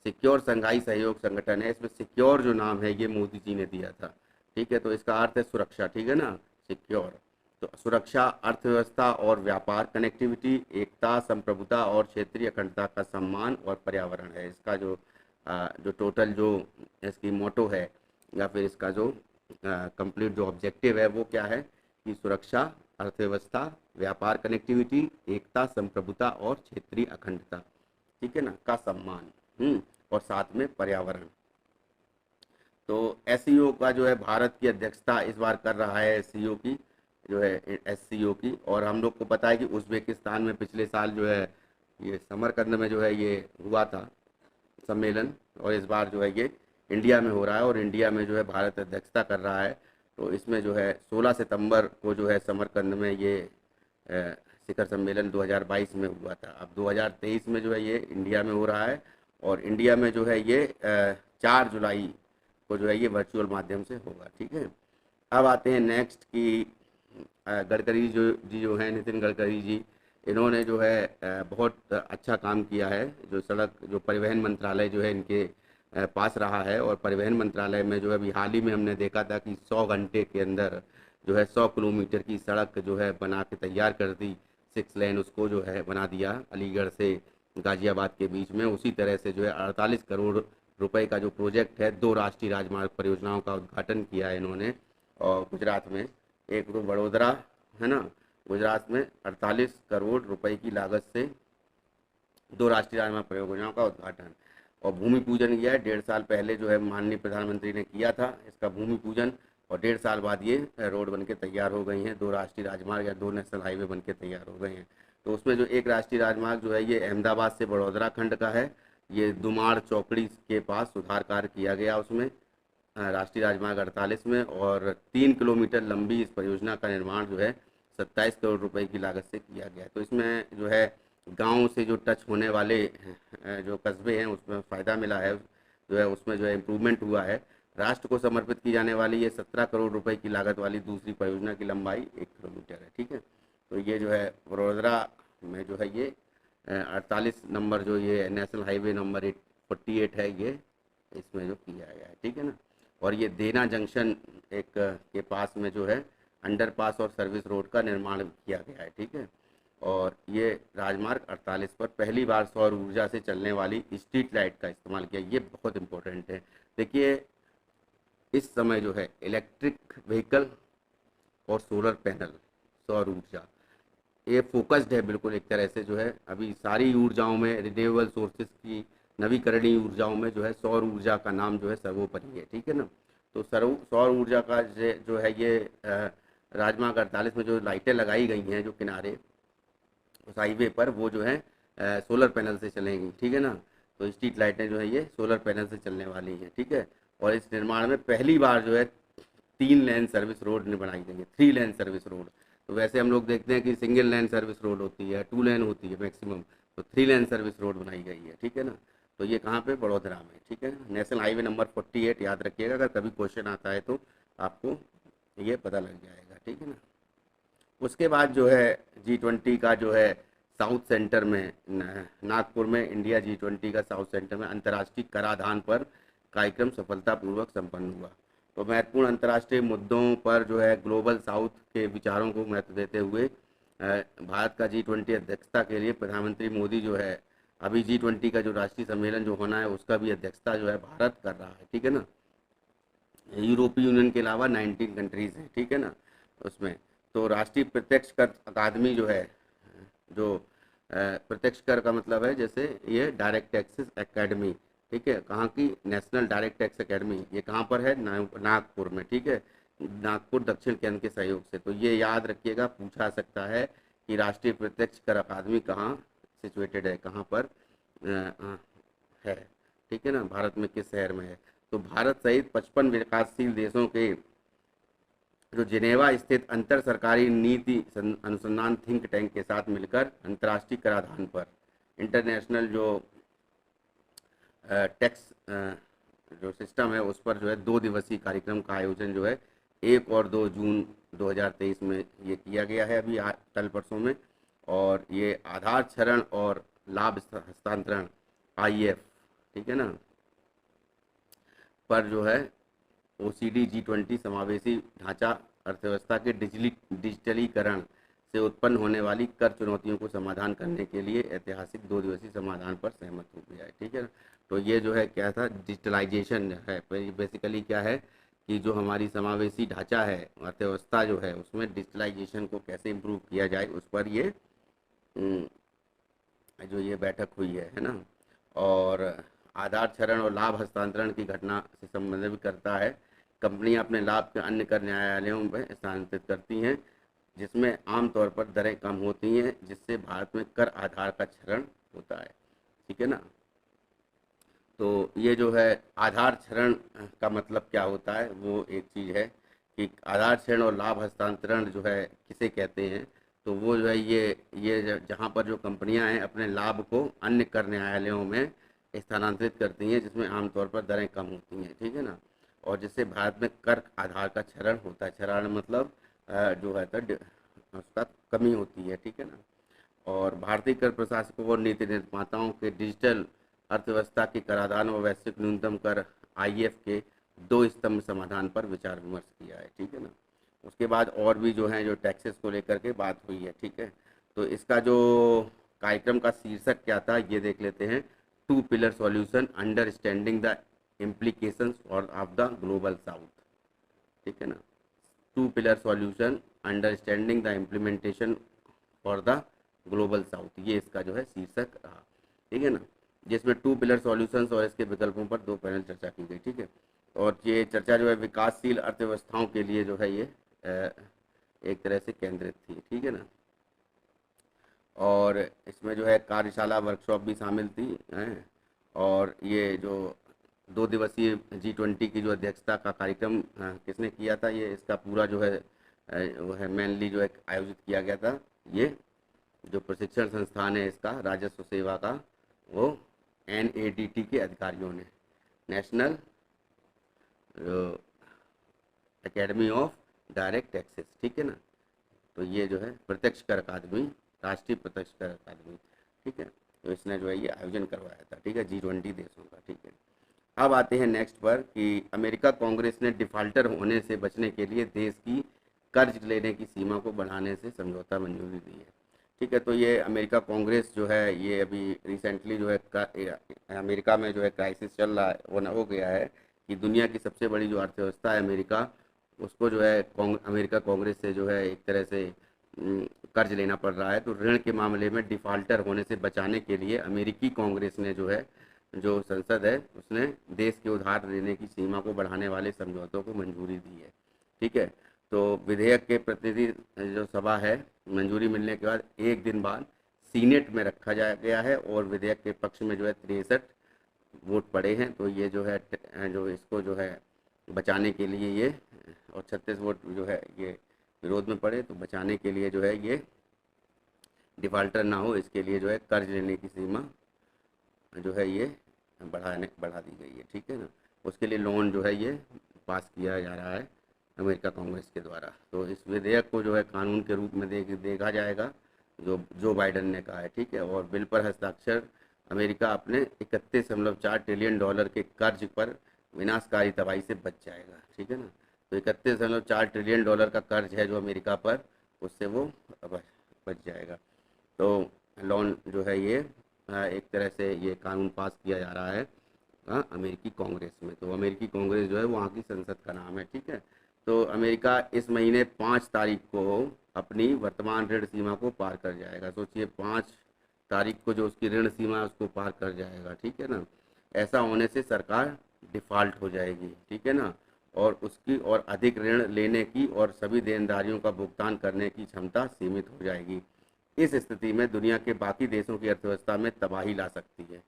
सिक्योर संघाई सहयोग संगठन है, इसमें सिक्योर जो नाम है ये मोदी जी ने दिया था, ठीक है। तो इसका अर्थ है सुरक्षा, ठीक है ना, सिक्योर। तो सुरक्षा, अर्थव्यवस्था और व्यापार, कनेक्टिविटी, एकता, संप्रभुता और क्षेत्रीय अखंडता का सम्मान और पर्यावरण है इसका जो टोटल जो इसकी मोटो है, या फिर इसका जो कंप्लीट जो ऑब्जेक्टिव है वो क्या है कि सुरक्षा, अर्थव्यवस्था, व्यापार, कनेक्टिविटी, एकता, संप्रभुता और क्षेत्रीय अखंडता, ठीक है ना, का सम्मान और साथ में पर्यावरण। तो एससीओ का जो है भारत की अध्यक्षता इस बार कर रहा है, एससीओ की जो है एससीओ की। और हम लोग को पता है कि उज़्बेकिस्तान में पिछले साल जो है ये समरकंद में जो है ये हुआ था सम्मेलन, और इस बार जो है ये इंडिया में हो रहा है, और इंडिया में जो है भारत अध्यक्षता कर रहा है। तो इसमें जो है 16 सितंबर को जो है समरकंद में ये शिखर सम्मेलन 2022 में हुआ था। अब 2023 में जो है ये इंडिया में हो रहा है, और इंडिया में जो है ये 4 जुलाई को जो है ये वर्चुअल माध्यम से होगा। ठीक है, अब आते हैं नेक्स्ट की गडकरी जो हैं, नितिन गडकरी जी, इन्होंने जो है बहुत अच्छा काम किया है। जो सड़क जो परिवहन मंत्रालय जो है इनके पास रहा है, और परिवहन मंत्रालय में जो है अभी हाल ही में हमने देखा था कि 100 घंटे के अंदर जो है 100 किलोमीटर की सड़क जो है बना के तैयार कर दी, 6 लेन उसको जो है बना दिया अलीगढ़ से गाजियाबाद के बीच में। उसी तरह से जो है 48 करोड़ रुपए का जो प्रोजेक्ट है, 2 राष्ट्रीय राजमार्ग परियोजनाओं का उद्घाटन किया है इन्होंने, और गुजरात में एक तो वडोदरा है ना, गुजरात में 48 करोड़ रुपए की लागत से 2 राष्ट्रीय राजमार्ग परियोजनाओं का उद्घाटन और भूमि पूजन किया है। 1.5 साल पहले जो है माननीय प्रधानमंत्री ने किया था इसका भूमि पूजन, और 1.5 साल बाद ये रोड बन के तैयार हो गई हैं। 2 राष्ट्रीय राजमार्ग या 2 नेशनल हाईवे बन के तैयार हो गए हैं। तो उसमें जो एक राष्ट्रीय राजमार्ग जो है ये अहमदाबाद से बड़ौदरा खंड का है, ये दुमाड़ चौकड़ी के पास सुधार कार्य किया गया उसमें राष्ट्रीय राजमार्ग 48 में, और 3 किलोमीटर लंबी इस परियोजना का निर्माण जो है 27 करोड़ रुपए की लागत से किया गया है। तो इसमें जो है गांव से जो टच होने वाले जो कस्बे हैं उसमें फ़ायदा मिला है, जो है उसमें जो है इम्प्रूवमेंट हुआ है। राष्ट्र को समर्पित की जाने वाली ये 17 करोड़ रुपए की लागत वाली दूसरी परियोजना की लंबाई 1 किलोमीटर है। ठीक है, तो ये जो है वडोदरा में जो है ये 48 नंबर जो ये नेशनल हाईवे नंबर 48 है, ये इसमें जो किया गया है। ठीक है ना, और ये देना जंक्शन एक के पास में जो है अंडरपास और सर्विस रोड का निर्माण किया गया है। ठीक है, और ये राजमार्ग 48 पर पहली बार सौर ऊर्जा से चलने वाली स्ट्रीट लाइट का इस्तेमाल किया, ये बहुत इंपॉर्टेंट है। देखिए इस समय जो है इलेक्ट्रिक व्हीकल और सोलर पैनल, सौर ऊर्जा, ये फोकस्ड है बिल्कुल एक तरह से। जो है अभी सारी ऊर्जाओं में रिन्यूएबल सोर्सेज की नवीकरणीय ऊर्जाओं में जो है सौर ऊर्जा का नाम जो है सर्वोपरि है। ठीक है ना, तो सौर ऊर्जा का जो है ये राजमार्ग 48 में जो लाइटें लगाई गई हैं जो किनारे उस हाईवे पर, वो जो है सोलर पैनल से चलेंगी। ठीक है ना, तो स्ट्रीट लाइटें जो है ये सोलर पैनल से चलने वाली हैं। ठीक है, और इस निर्माण में पहली बार जो है 3 लेन सर्विस रोड बनाई गई है, 3 लेन सर्विस रोड। तो वैसे हम लोग देखते हैं कि सिंगल लेन सर्विस रोड होती है, 2 लेन होती है मैक्सिमम, तो 3 लेन सर्विस रोड बनाई गई है। ठीक है ना, तो ये कहाँ पे, बड़ोदरा में। ठीक है, नेशनल हाईवे नंबर 48 याद रखिएगा, अगर कभी क्वेश्चन आता है तो आपको ये पता लग जाएगा। ठीक है ना, उसके बाद जो है G20 का जो है साउथ सेंटर में नागपुर में इंडिया G20 का साउथ सेंटर में अंतर्राष्ट्रीय कराधान पर कार्यक्रम सफलतापूर्वक संपन्न हुआ। तो महत्वपूर्ण अंतर्राष्ट्रीय मुद्दों पर जो है ग्लोबल साउथ के विचारों को महत्व देते हुए भारत का G20 अध्यक्षता के लिए प्रधानमंत्री मोदी जो है अभी G20 का जो राष्ट्रीय सम्मेलन जो होना है उसका भी अध्यक्षता जो है भारत कर रहा है। ठीक है ना, यूरोपीय यूनियन के अलावा 19 कंट्रीज हैं। ठीक है ना, उसमें तो राष्ट्रीय प्रत्यक्ष कर अकादमी जो है, जो प्रत्यक्ष कर का मतलब है जैसे ये डायरेक्ट टैक्सेस एकेडमी। ठीक है, कहाँ की, नेशनल डायरेक्ट टैक्स एकेडमी, ये कहाँ पर है, नागपुर में। ठीक है, नागपुर दक्षिण केंद्र के सहयोग से। तो ये याद रखिएगा, पूछा सकता है कि राष्ट्रीय प्रत्यक्ष कर अकादमी कहाँ सिचुएटेड है, कहाँ पर है। ठीक है ना, भारत में किस शहर में है। तो भारत सहित 55 विकासशील देशों के जो जिनेवा स्थित अंतर सरकारी नीति अनुसंधान थिंक टैंक के साथ मिलकर अंतर्राष्ट्रीय कराधान पर इंटरनेशनल जो टैक्स जो सिस्टम है उस पर जो है 2 दिवसीय कार्यक्रम का आयोजन जो है 1 और 2 जून 2023 में ये किया गया है, अभी कल परसों में। और ये आधार क्षरण और लाभ हस्तांतरण IF, ठीक है ना, पर जो है OCD G20 समावेशी ढांचा अर्थव्यवस्था के डिजिटलीकरण से उत्पन्न होने वाली कर चुनौतियों को समाधान करने के लिए ऐतिहासिक 2 दिवसीय समाधान पर सहमत हो गया है। ठीक है, तो ये जो है क्या था, डिजिटलाइजेशन है। बेसिकली क्या है कि जो हमारी समावेशी ढांचा है, अर्थव्यवस्था जो है, उसमें डिजिटलाइजेशन को कैसे इम्प्रूव किया जाए उस पर ये जो ये बैठक हुई है ना। और आधार क्षरण और लाभ हस्तांतरण की घटना से संबंधित भी करता है। कंपनियां अपने लाभ के अन्य कर न्यायालयों में स्थानांतरित करती हैं, जिसमें आमतौर पर दरें कम होती हैं, जिससे भारत में कर आधार का क्षरण होता है, ठीक है ना। तो ये जो है आधार क्षरण का मतलब क्या होता है, वो एक चीज़ है कि आधार क्षरण और लाभ हस्तांतरण जो है किसे कहते हैं। तो वो जो है ये जहाँ पर जो कंपनियां हैं अपने लाभ को अन्य कर न्यायालयों में स्थानांतरित करती हैं, जिसमें आमतौर पर दरें कम होती हैं, ठीक है ना। और जिससे भारत में कर आधार का क्षरण होता है। क्षरण मतलब जो है उसका कमी होती है, ठीक है ना। और भारतीय कर प्रशासकों और नीति निर्माताओं के डिजिटल अर्थव्यवस्था के कराधान और वैश्विक न्यूनतम कर आईएफ के दो स्तंभ समाधान पर विचार विमर्श किया है, ठीक है ना। उसके बाद और भी जो है जो टैक्सेस को लेकर के बात हुई है, ठीक है। तो इसका जो कार्यक्रम का शीर्षक क्या था ये देख लेते हैं। Two pillar solution understanding the implications of the global south, ठीक है ना। Two pillar solution understanding the implementation for the global south, ये इसका जो है शीर्षक रहा, ठीक है ना। जिसमें टू पिलर सॉल्यूशंस और इसके विकल्पों पर दो पैनल चर्चा की गई, ठीक है। और ये चर्चा जो है विकासशील अर्थव्यवस्थाओं के लिए जो है ये एक तरह से केंद्रित थी, ठीक है ना। और इसमें जो है कार्यशाला वर्कशॉप भी शामिल थी हैं। और ये जो 2 दिवसीय G20 की जो अध्यक्षता का कार्यक्रम किसने किया था, ये इसका पूरा जो है वो है मेनली जो है आयोजित किया गया था। ये जो प्रशिक्षण संस्थान है इसका राजस्व सेवा का, वो NADT के अधिकारियों ने, national academy of direct taxes, ठीक है ना। तो ये जो है प्रत्यक्ष कर अकादमी, राष्ट्रीय प्रत्यक्ष कर अकादमी, ठीक है। तो इसने जो है ये आयोजन करवाया था, ठीक है, G20 देशों का, ठीक है। अब आते हैं नेक्स्ट पर कि अमेरिका कांग्रेस ने डिफाल्टर होने से बचने के लिए देश की कर्ज लेने की सीमा को बढ़ाने से समझौता मंजूरी दी है, ठीक है। तो ये अमेरिका कांग्रेस जो है ये अभी रिसेंटली जो है अमेरिका में जो है क्राइसिस चल रहा है, वो हो गया है कि दुनिया की सबसे बड़ी जो अर्थव्यवस्था है अमेरिका, उसको जो है अमेरिका कांग्रेस से जो है एक तरह से कर्ज लेना पड़ रहा है। तो ऋण के मामले में डिफाल्टर होने से बचाने के लिए अमेरिकी कांग्रेस ने जो है जो संसद है उसने देश के उधार लेने की सीमा को बढ़ाने वाले समझौतों को मंजूरी दी है, ठीक है। तो विधेयक के प्रतिनिधि जो सभा है मंजूरी मिलने के बाद एक दिन बाद सीनेट में रखा जा गया है और विधेयक के पक्ष में जो है 63 वोट पड़े हैं। तो ये जो है जो इसको जो है बचाने के लिए ये, और 36 वोट जो है ये विरोध में पड़े, तो बचाने के लिए जो है ये डिफाल्टर ना हो इसके लिए जो है कर्ज लेने की सीमा जो है ये बढ़ा दी गई है, ठीक है ना। उसके लिए लोन जो है ये पास किया जा रहा है अमेरिका कांग्रेस के द्वारा। तो इस विधेयक को जो है कानून के रूप में देखा जाएगा जो बाइडन ने कहा है, ठीक है। और बिल पर हस्ताक्षर अमेरिका अपने 31.4 ट्रिलियन डॉलर के कर्ज पर विनाशकारी तबाही से बच जाएगा, ठीक है ना। तो 31.4 ट्रिलियन डॉलर का कर्ज है जो अमेरिका पर, उससे वो बच जाएगा। तो लोन जो है ये एक तरह से ये कानून पास किया जा रहा है अमेरिकी कांग्रेस में। तो अमेरिकी कांग्रेस जो है वहाँ की संसद का नाम है, ठीक है। तो अमेरिका इस महीने 5 तारीख को अपनी वर्तमान ऋण सीमा को पार कर जाएगा। सोचिए 5 तारीख को जो उसकी ऋण सीमा है उसको पार कर जाएगा, ठीक है ना। ऐसा होने से सरकार डिफ़ॉल्ट हो जाएगी, ठीक है ना। और उसकी और अधिक ऋण लेने की और सभी देनदारियों का भुगतान करने की क्षमता सीमित हो जाएगी। इस स्थिति में दुनिया के बाकी देशों की अर्थव्यवस्था में तबाही ला सकती है,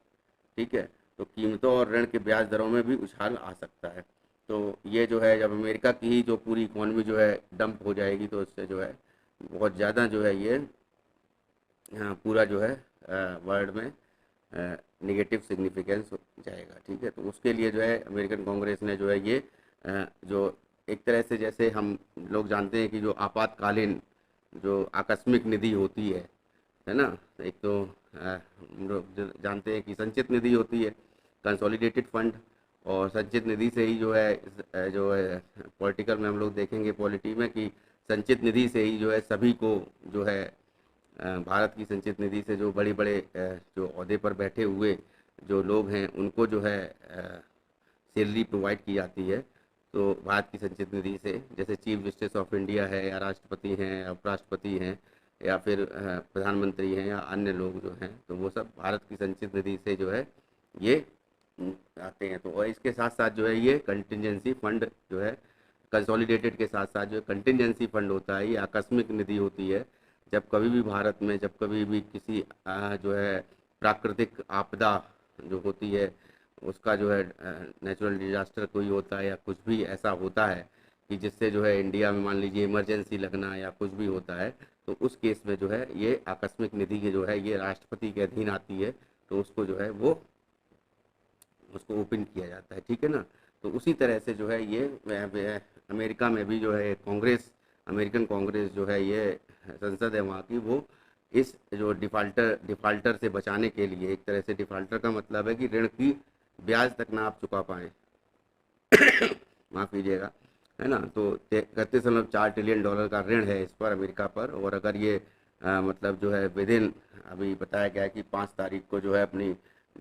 ठीक है। तो कीमतों और ऋण के ब्याज दरों में भी उछाल आ सकता है। तो ये जो है जब अमेरिका की ही जो पूरी इकोनॉमी जो है डंप हो जाएगी तो इससे जो है बहुत ज़्यादा जो है ये पूरा जो है वर्ल्ड में नेगेटिव सिग्निफिकेंस हो जाएगा, ठीक है। तो उसके लिए जो है अमेरिकन कांग्रेस ने जो है ये जो एक तरह से जैसे हम लोग जानते हैं कि जो आपातकालीन जो आकस्मिक निधि होती है ना। एक तो हम लोग जानते हैं कि संचित निधि होती है, कंसोलिडेटेड फंड, और संचित निधि से ही जो है पॉलिटिकल में हम लोग देखेंगे पॉलिटी में कि संचित निधि से ही जो है सभी को जो है भारत की संचित निधि से जो बड़े बड़े जो ओहदे पर बैठे हुए जो लोग हैं उनको जो है सैलरी प्रोवाइड की जाती है। तो भारत की संचित निधि से जैसे चीफ जस्टिस ऑफ इंडिया है या राष्ट्रपति हैं या उपराष्ट्रपति हैं या फिर प्रधानमंत्री हैं या अन्य लोग जो हैं, तो वो सब भारत की संचित निधि से जो है ये आते हैं। तो और इसके साथ साथ जो है ये कंटिजेंसी फंड जो है कंसोलिडेटेड के साथ साथ जो कंटिजेंसी फंड होता है, ये आकस्मिक निधि होती है। जब कभी भी भारत में जब कभी भी किसी जो है प्राकृतिक आपदा जो होती है उसका जो है नेचुरल डिजास्टर कोई होता है या कुछ भी ऐसा होता है कि जिससे जो है इंडिया में मान लीजिए इमरजेंसी लगना या कुछ भी होता है, तो उस केस में जो है ये आकस्मिक निधि के जो है ये राष्ट्रपति के अधीन आती है। तो उसको जो है वो उसको ओपन किया जाता है, ठीक है ना। तो उसी तरह से जो है ये अमेरिका में भी जो है कांग्रेस, अमेरिकन कांग्रेस जो है ये संसद है वहाँ की, वो इस जो डिफाल्टर से बचाने के लिए, एक तरह से डिफाल्टर का मतलब है कि ऋण की ब्याज तक ना आप चुका पाएँ, माफ़ कीजिएगा, है ना। तो 31.4 ट्रिलियन डॉलर का ऋण है इस पर, अमेरिका पर। और अगर ये मतलब जो है विद इन, अभी बताया गया है कि 5 तारीख को जो है अपनी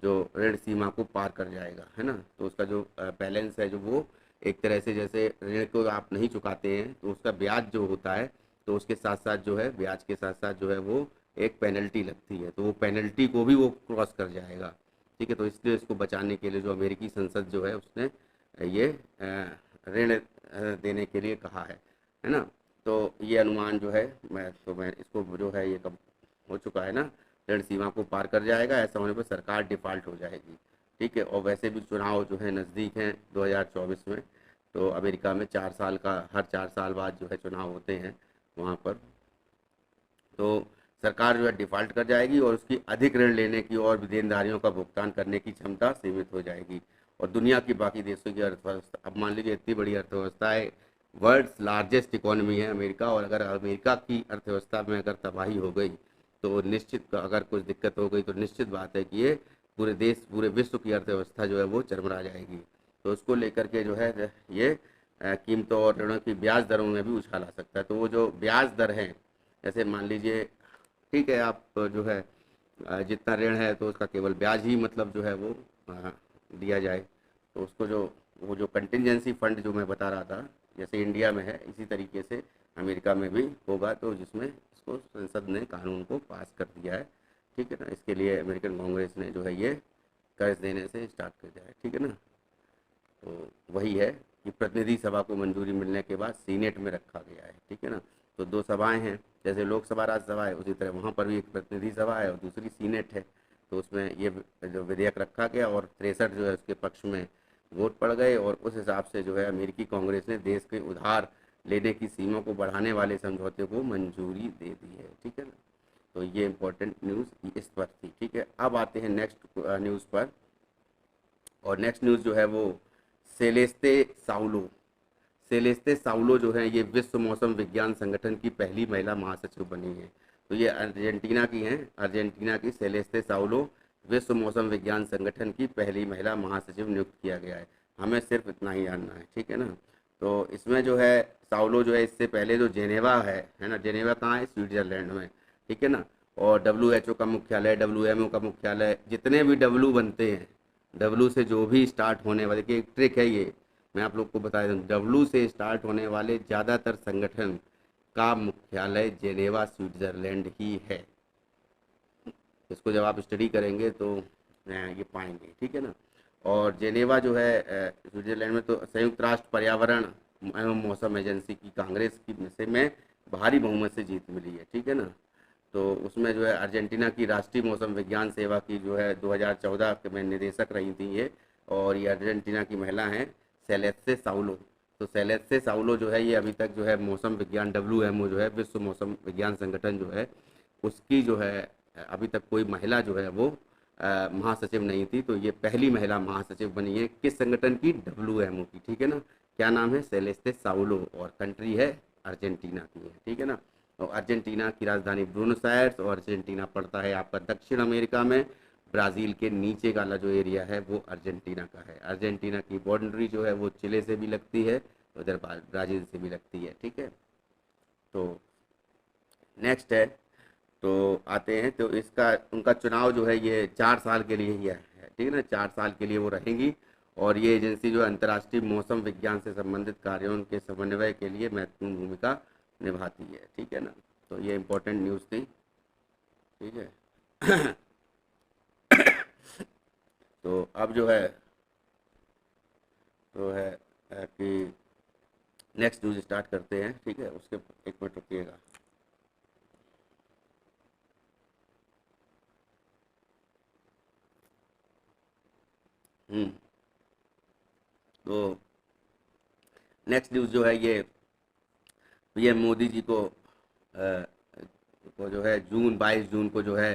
जो ऋण सीमा को पार कर जाएगा, है ना। तो उसका जो बैलेंस है जो वो एक तरह से, जैसे ऋण को आप नहीं चुकाते हैं तो उसका ब्याज जो होता है, तो उसके साथ साथ जो है ब्याज के साथ साथ जो है वो एक पेनल्टी लगती है, तो वो पेनल्टी को भी वो क्रॉस कर जाएगा, ठीक है। तो इसलिए इसको बचाने के लिए जो अमेरिकी संसद जो है उसने ये ऋण देने के लिए कहा है ना। तो ये अनुमान जो है, मैं इसको जो है ये कब हो चुका है ना, ऋण सीमा को पार कर जाएगा, ऐसा होने पर सरकार डिफ़ॉल्ट हो जाएगी, ठीक है। और वैसे भी चुनाव जो है नज़दीक हैं 2024 में, तो अमेरिका में 4 साल का, हर 4 साल बाद जो है चुनाव होते हैं वहाँ पर। तो सरकार जो है डिफ़ॉल्ट कर जाएगी और उसकी अधिक ऋण लेने की और भी देनदारियों का भुगतान करने की क्षमता सीमित हो जाएगी। और दुनिया की बाकी देशों की अर्थव्यवस्था, अब मान लीजिए इतनी बड़ी अर्थव्यवस्था है, वर्ल्ड्स लार्जेस्ट इकोनॉमी है अमेरिका, और अगर अमेरिका की अर्थव्यवस्था में अगर तबाही हो गई तो निश्चित, अगर कुछ दिक्कत हो गई तो निश्चित बात है कि ये पूरे देश, पूरे विश्व की अर्थव्यवस्था जो है वो चरमरा जाएगी। तो उसको लेकर के जो है ये कीमतों और ऋणों की ब्याज दरों में भी उछाल आ सकता है। तो वो जो ब्याज दर है, जैसे मान लीजिए, ठीक है, आप जो है जितना ऋण है तो उसका केवल ब्याज ही मतलब जो है वो दिया जाए। तो उसको जो, वो जो कंटिजेंसी फंड जो मैं बता रहा था, जैसे इंडिया में है इसी तरीके से अमेरिका में भी होगा, तो जिसमें इसको संसद ने कानून को पास कर दिया है, ठीक है ना। इसके लिए अमेरिकन कांग्रेस ने जो है ये कर्ज देने से स्टार्ट कर दिया है, ठीक है ना। तो वही है कि प्रतिनिधि सभा को मंजूरी मिलने के बाद सीनेट में रखा गया है, ठीक है ना। तो दो सभाएं हैं, जैसे लोकसभा राज्यसभा है उसी तरह वहाँ पर भी एक प्रतिनिधि सभा है और दूसरी सीनेट है। तो उसमें ये जो विधेयक रखा गया और 63 जो है उसके पक्ष में वोट पड़ गए, और उस हिसाब से जो है अमेरिकी कांग्रेस ने देश के उधार लेने की सीमा को बढ़ाने वाले समझौते को मंजूरी दे दी है, ठीक है ना। तो ये इंपॉर्टेंट न्यूज़ इस पर थी, ठीक है। अब आते हैं नेक्स्ट न्यूज़ पर, और नेक्स्ट न्यूज़ जो है वो सेलेस्ते साउलो, सेलेस्ते साउलो जो है ये विश्व मौसम विज्ञान संगठन की पहली महिला महासचिव बनी है। तो ये अर्जेंटीना की हैं, अर्जेंटीना की सेलेस्ते साउलो विश्व मौसम विज्ञान संगठन की पहली महिला महासचिव नियुक्त किया गया है। हमें सिर्फ इतना ही जानना है, ठीक है ना। तो इसमें जो है साउलो जो है, इससे पहले जो जेनेवा है ना, जेनेवा कहाँ है, स्विट्जरलैंड में, ठीक है ना। और WHO का मुख्यालय, WMO का मुख्यालय, जितने भी डब्ल्यू बनते हैं, डब्ल्यू से जो भी स्टार्ट होने वाले, की एक ट्रिक है ये, मैं आप लोग को बता दूं, डब्ल्यू से स्टार्ट होने वाले ज़्यादातर संगठन का मुख्यालय जेनेवा स्विट्जरलैंड ही है। इसको जब आप स्टडी करेंगे तो ये पाएंगे, ठीक है ना। और जेनेवा जो है स्विट्जरलैंड में, तो संयुक्त राष्ट्र पर्यावरण एवं मौसम एजेंसी की कांग्रेस की में से में भारी बहुमत से जीत मिली है, ठीक है ना। तो उसमें जो है अर्जेंटीना की राष्ट्रीय मौसम विज्ञान सेवा की जो है 2014 में निदेशक रही थी ये, और ये अर्जेंटीना की महिला हैं सेलेस्ते साउलो। तो सेलेस्ते साउलो जो है ये अभी तक जो है मौसम विज्ञान, WMO जो है विश्व मौसम विज्ञान संगठन जो है उसकी जो है अभी तक कोई महिला जो है वो महासचिव नहीं थी। तो ये पहली महिला महासचिव बनी है, किस संगठन की, WMO की, ठीक है ना। क्या नाम है, सेलेस्ते साउलो, और कंट्री है अर्जेंटीना की है, ठीक है ना। और अर्जेंटीना की राजधानी ब्रूनस आयर्स, और अर्जेंटीना पड़ता है आपका दक्षिण अमेरिका में, ब्राज़ील के नीचे वाला जो एरिया है वो अर्जेंटीना का है। अर्जेंटीना की बाउंड्री जो है वो चिले से भी लगती है, उधर ब्राज़ील से भी लगती है, ठीक है। तो नेक्स्ट है, तो आते हैं, तो इसका उनका चुनाव जो है ये 4 साल के लिए ही है, ठीक है ना, 4 साल के लिए वो रहेंगी। और ये एजेंसी जो अंतर्राष्ट्रीय मौसम विज्ञान से संबंधित कार्यों के समन्वय के लिए महत्वपूर्ण भूमिका निभाती है, ठीक है ना। तो ये इंपॉर्टेंट न्यूज़ थी, ठीक है। तो अब जो है तो है कि नेक्स्ट न्यूज़ स्टार्ट करते हैं, ठीक है। उसके एक मिनट रुकिएगा। हम्म। तो नेक्स्ट न्यूज़ जो है ये पीएम मोदी जी को जो है जून 22 जून को जो है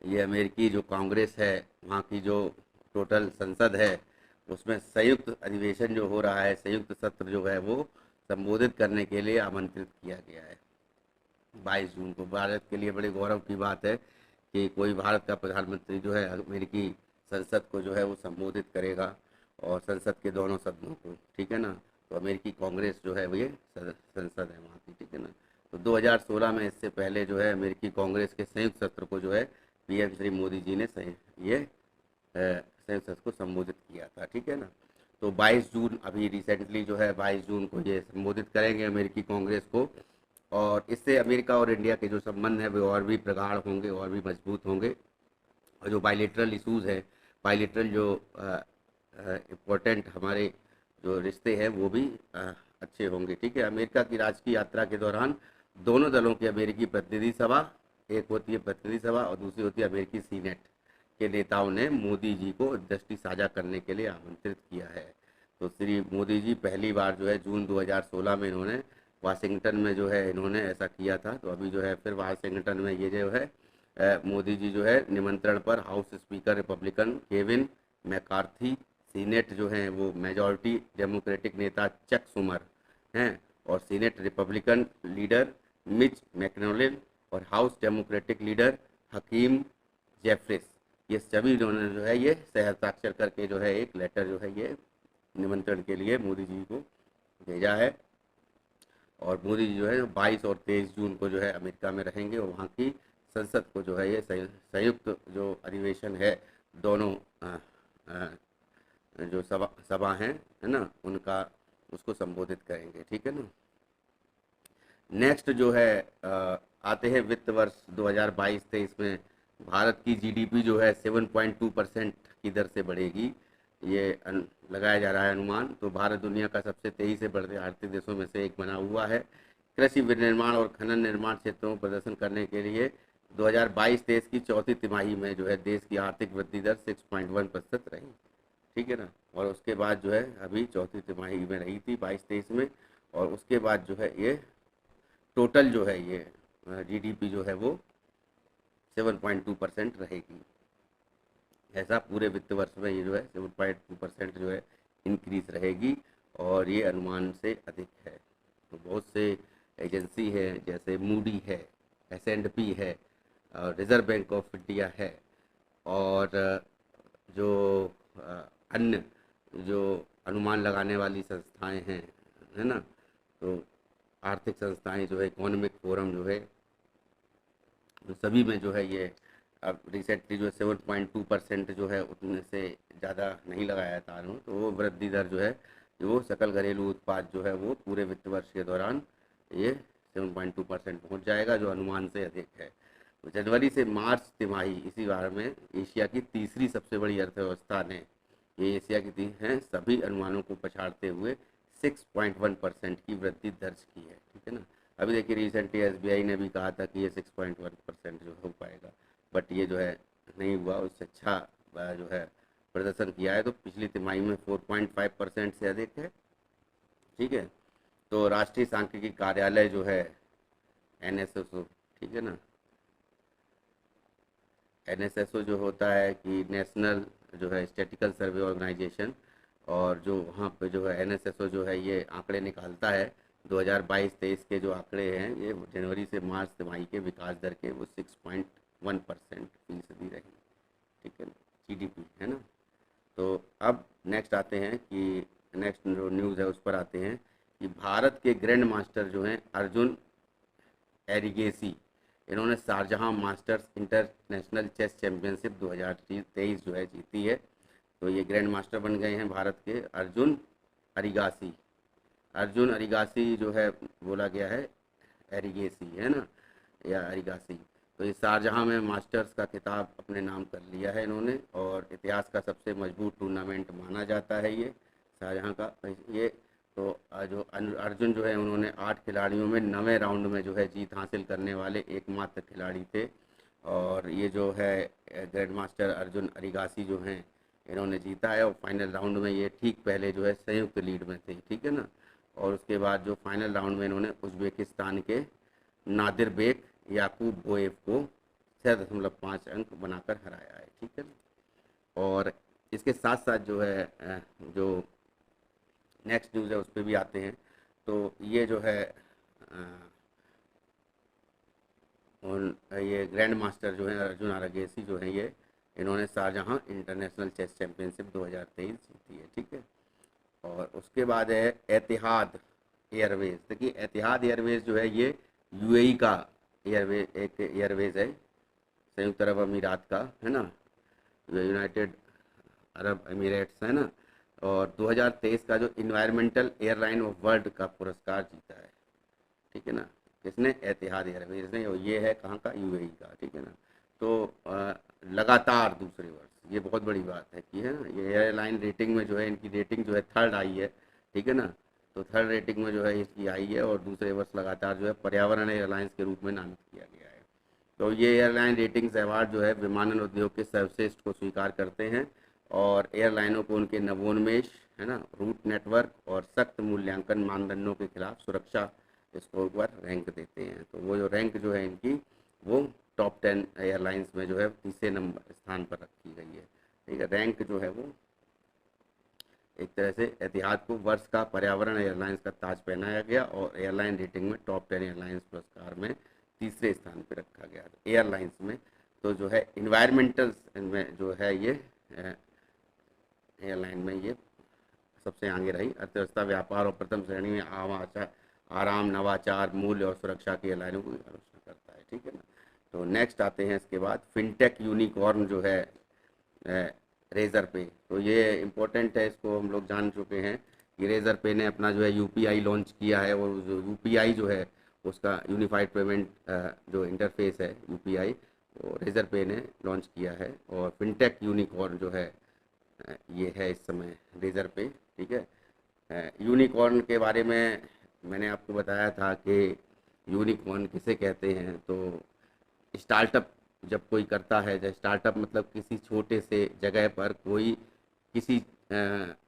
ये अमेरिकी जो कांग्रेस है, वहाँ की जो टोटल संसद है, उसमें संयुक्त अधिवेशन जो हो रहा है, संयुक्त सत्र जो है वो संबोधित करने के लिए आमंत्रित किया गया है 22 जून को। भारत के लिए बड़े गौरव की बात है कि कोई भारत का प्रधानमंत्री जो है अमेरिकी संसद को जो है वो संबोधित करेगा, और संसद के दोनों सदनों को, ठीक है ना। तो अमेरिकी कांग्रेस जो है वो ये संसद है वहाँ की, ठीक है ना। तो 2016 में इससे पहले जो है अमेरिकी कांग्रेस के संयुक्त सत्र को जो है पीएम श्री मोदी जी ने ये संयुक्त सत्र को संबोधित किया था, ठीक है ना। तो 22 जून अभी रिसेंटली जो है 22 जून को ये संबोधित करेंगे अमेरिकी कांग्रेस को, और इससे अमेरिका और इंडिया के जो संबंध हैं वो और भी प्रगाढ़ होंगे और भी मजबूत होंगे। और जो बायलेटरल इशूज़ है, बायलेटरल जो इम्पोर्टेंट हमारे जो रिश्ते हैं वो भी अच्छे होंगे, ठीक है। अमेरिका की राजकीय यात्रा के दौरान दोनों दलों की अमेरिकी प्रतिनिधि सभा, एक होती है प्रतिनिधि सभा और दूसरी होती है अमेरिकी सीनेट के नेताओं ने मोदी जी को दृष्टि साझा करने के लिए आमंत्रित किया है। तो श्री मोदी जी पहली बार जो है जून 2016 में इन्होंने वाशिंगटन में जो है इन्होंने ऐसा किया था। तो अभी जो है फिर वाशिंगटन में ये जो है मोदी जी जो है निमंत्रण पर house speaker Republican Kevin McCarthy, senate जो है वो मेजॉरिटी डेमोक्रेटिक नेता चक सुमर हैं, और सीनेट रिपब्लिकन लीडर मिच मैकनोलिन, और हाउस डेमोक्रेटिक लीडर हकीम जेफरिस, ये सभी इन्होंने जो है ये हस्ताक्षर करके जो है एक लेटर जो है ये निमंत्रण के लिए मोदी जी को भेजा है। और मोदी जी जो है 22 और 23 जून को जो है अमेरिका में रहेंगे, और वहाँ की संसद को जो है ये संयुक्त जो अधिवेशन है दोनों अ, जो सभा हैं, है ना, उनका उसको संबोधित करेंगे, ठीक है ना। नेक्स्ट जो है आते हैं वित्त वर्ष 2022-23 में भारत की जीडीपी जो है 7.2% की दर से बढ़ेगी, ये लगाया जा रहा है अनुमान। तो भारत दुनिया का सबसे तेजी से बढ़ते आर्थिक देशों में से एक बना हुआ है। कृषि विनिर्माण और खनन निर्माण क्षेत्रों में प्रदर्शन करने के लिए 2022-23 की चौथी तिमाही में जो है देश की आर्थिक वृद्धि दर 6.1% रही, ठीक है ना। और उसके बाद जो है अभी चौथी तिमाही में रही थी 22-23 में, और उसके बाद जो है ये टोटल जो है ये जीडीपी जो है वो 7.2% रहेगी। ऐसा पूरे वित्त वर्ष में ये जो है 7.2% जो है इंक्रीज रहेगी, और ये अनुमान से अधिक है। तो बहुत से एजेंसी है जैसे मूडी है, S&P है, और रिजर्व बैंक ऑफ इंडिया है, और जो अन्य जो अनुमान लगाने वाली संस्थाएं हैं, है ना, तो आर्थिक संस्थाएं जो है इकोनॉमिक फोरम जो है, तो सभी में जो है ये अब रिसेंटली जो है 7.2% जो है उतने से ज़्यादा नहीं लगाया था उन्होंने। तो वो वृद्धि दर जो है वो सकल घरेलू उत्पाद जो है वो पूरे वित्त वर्ष के दौरान ये 7.2% पहुँच जाएगा, जो अनुमान से अधिक है। तो जनवरी से मार्च तिमाही इसी बार में एशिया की तीसरी सबसे बड़ी अर्थव्यवस्था ने, ये एशिया की हैं, सभी अनुमानों को पछाड़ते हुए 6.1% की वृद्धि दर्ज की है, ठीक है ना। अभी देखिए रिसेंटली SBI ने भी कहा था कि ये 6.1% जो हो पाएगा, बट ये जो है नहीं हुआ, उससे अच्छा जो है प्रदर्शन किया है। तो पिछली तिमाही में 4.5% से अधिक है, ठीक है। तो राष्ट्रीय सांख्यिकी कार्यालय जो है NSSO, ठीक है ना, NSSO जो होता है कि नेशनल जो है स्टैटिकल सर्वे ऑर्गेनाइजेशन, और जो वहाँ पे जो है NSSO जो है ये आंकड़े निकालता है 2022-23 के जो आंकड़े हैं ये जनवरी से मार्च तिमाही के विकास दर के वो 6.1% फीसदी रही, ठीक है ना, GDP, है ना। तो अब नेक्स्ट आते हैं कि नेक्स्ट जो न्यूज़ है उस पर आते हैं कि भारत के ग्रैंड मास्टर जो हैं अर्जुन एरिगेसी, इन्होंने Sharjah masters international chess championship 2023 जो है जीती है। तो ये ग्रैंड मास्टर बन गए हैं भारत के अर्जुन अरिगासी। अर्जुन अरिगासी जो है बोला गया है, एरिगेसी है ना, या अरिगासी। तो ये शारजहां में मास्टर्स का खिताब अपने नाम कर लिया है इन्होंने, और इतिहास का सबसे मजबूत टूर्नामेंट माना जाता है ये शारजहां का ये। तो जो अर्जुन जो है उन्होंने 8 खिलाड़ियों में 9वें राउंड में जो है जीत हासिल करने वाले एकमात्र खिलाड़ी थे। और ये जो है ग्रैंड मास्टर अर्जुन अरिगासी जो हैं, इन्होंने जीता है और फाइनल राउंड में ये ठीक पहले जो है संयुक्त लीड में थे, ठीक है ना। और उसके बाद जो फाइनल राउंड में इन्होंने उज्बेकिस्तान के नादिरबेक याकूबोएव को 6.5 अंक बनाकर हराया है, ठीक है ना। और इसके साथ साथ जो है जो नेक्स्ट न्यूज़ है उस पर भी आते हैं। तो ये जो है और ये ग्रैंड मास्टर जो है अर्जुन आरगेसी जो है ये इन्होंने शारजहां इंटरनेशनल चेस चैंपियनशिप 2023 जीती है, ठीक है। और उसके बाद है एतिहाद एयरवेज। देखिए एतिहाद एयरवेज जो है ये यूएई का एयरवेज, एक एयरवेज है संयुक्त अरब अमीरात का, है ना, यूनाइटेड अरब एमिरेट्स, है ना। और 2023 का जो इन्वायरमेंटल एयरलाइन ऑफ वर्ल्ड का पुरस्कार जीता है, ठीक है ना। किसने? एतिहाद एयरवेज ने। और ये है कहाँ का? यूएई का, ठीक है ना। तो लगातार दूसरे वर्ष, ये बहुत बड़ी बात है कि, है ना, ये एयरलाइन रेटिंग में जो है इनकी रेटिंग जो है थर्ड आई है, ठीक है ना। तो थर्ड रेटिंग में जो है इसकी आई है और दूसरे वर्ष लगातार जो है पर्यावरण एयरलाइंस के रूप में नामित किया गया है। तो ये एयरलाइन रेटिंग्स अवार्ड जो है विमानन उद्योग के सर्वश्रेष्ठ को स्वीकार करते हैं और एयरलाइनों को उनके नवोन्मेष, है ना, रूट नेटवर्क और सख्त मूल्यांकन मानदंडों के खिलाफ सुरक्षा स्कोर पर रैंक देते हैं। तो वो जो रैंक जो है इनकी वो टॉप 10 एयरलाइंस में जो है तीसरे नंबर स्थान पर रखी गई है, ठीक है। रैंक जो है वो एक तरह से एतिहाद को वर्ष का पर्यावरण एयरलाइंस का ताज पहनाया गया और एयरलाइन रेटिंग में टॉप 10 एयरलाइंस पुरस्कार में तीसरे स्थान पर रखा गया एयरलाइंस में। तो जो है इन्वायरमेंटल में जो है ये एयरलाइन में ये सबसे आगे रही। अर्थव्यवस्था, व्यापार और प्रथम श्रेणी में आराम, नवाचार, मूल्य और सुरक्षा की एयरलाइनों की आलोचना करता है, ठीक है ना। तो नेक्स्ट आते हैं इसके बाद फिनटेक यूनिकॉर्न जो है रेजर पे। तो ये इम्पोर्टेंट है, इसको हम लोग जान चुके हैं कि रेजर पे ने अपना जो है यूपीआई लॉन्च किया है और जो यूपीआई जो है उसका यूनिफाइड पेमेंट जो इंटरफेस है यूपीआई, वो रेजर पे ने लॉन्च किया है। और फिनटेक यूनिकॉर्न जो है ये है इस समय रेजर पे, ठीक है। यूनिकॉर्न के बारे में मैंने आपको बताया था कि यूनिकॉर्न किसे कहते हैं। तो स्टार्टअप जब कोई करता है, जब स्टार्टअप मतलब किसी छोटे से जगह पर कोई किसी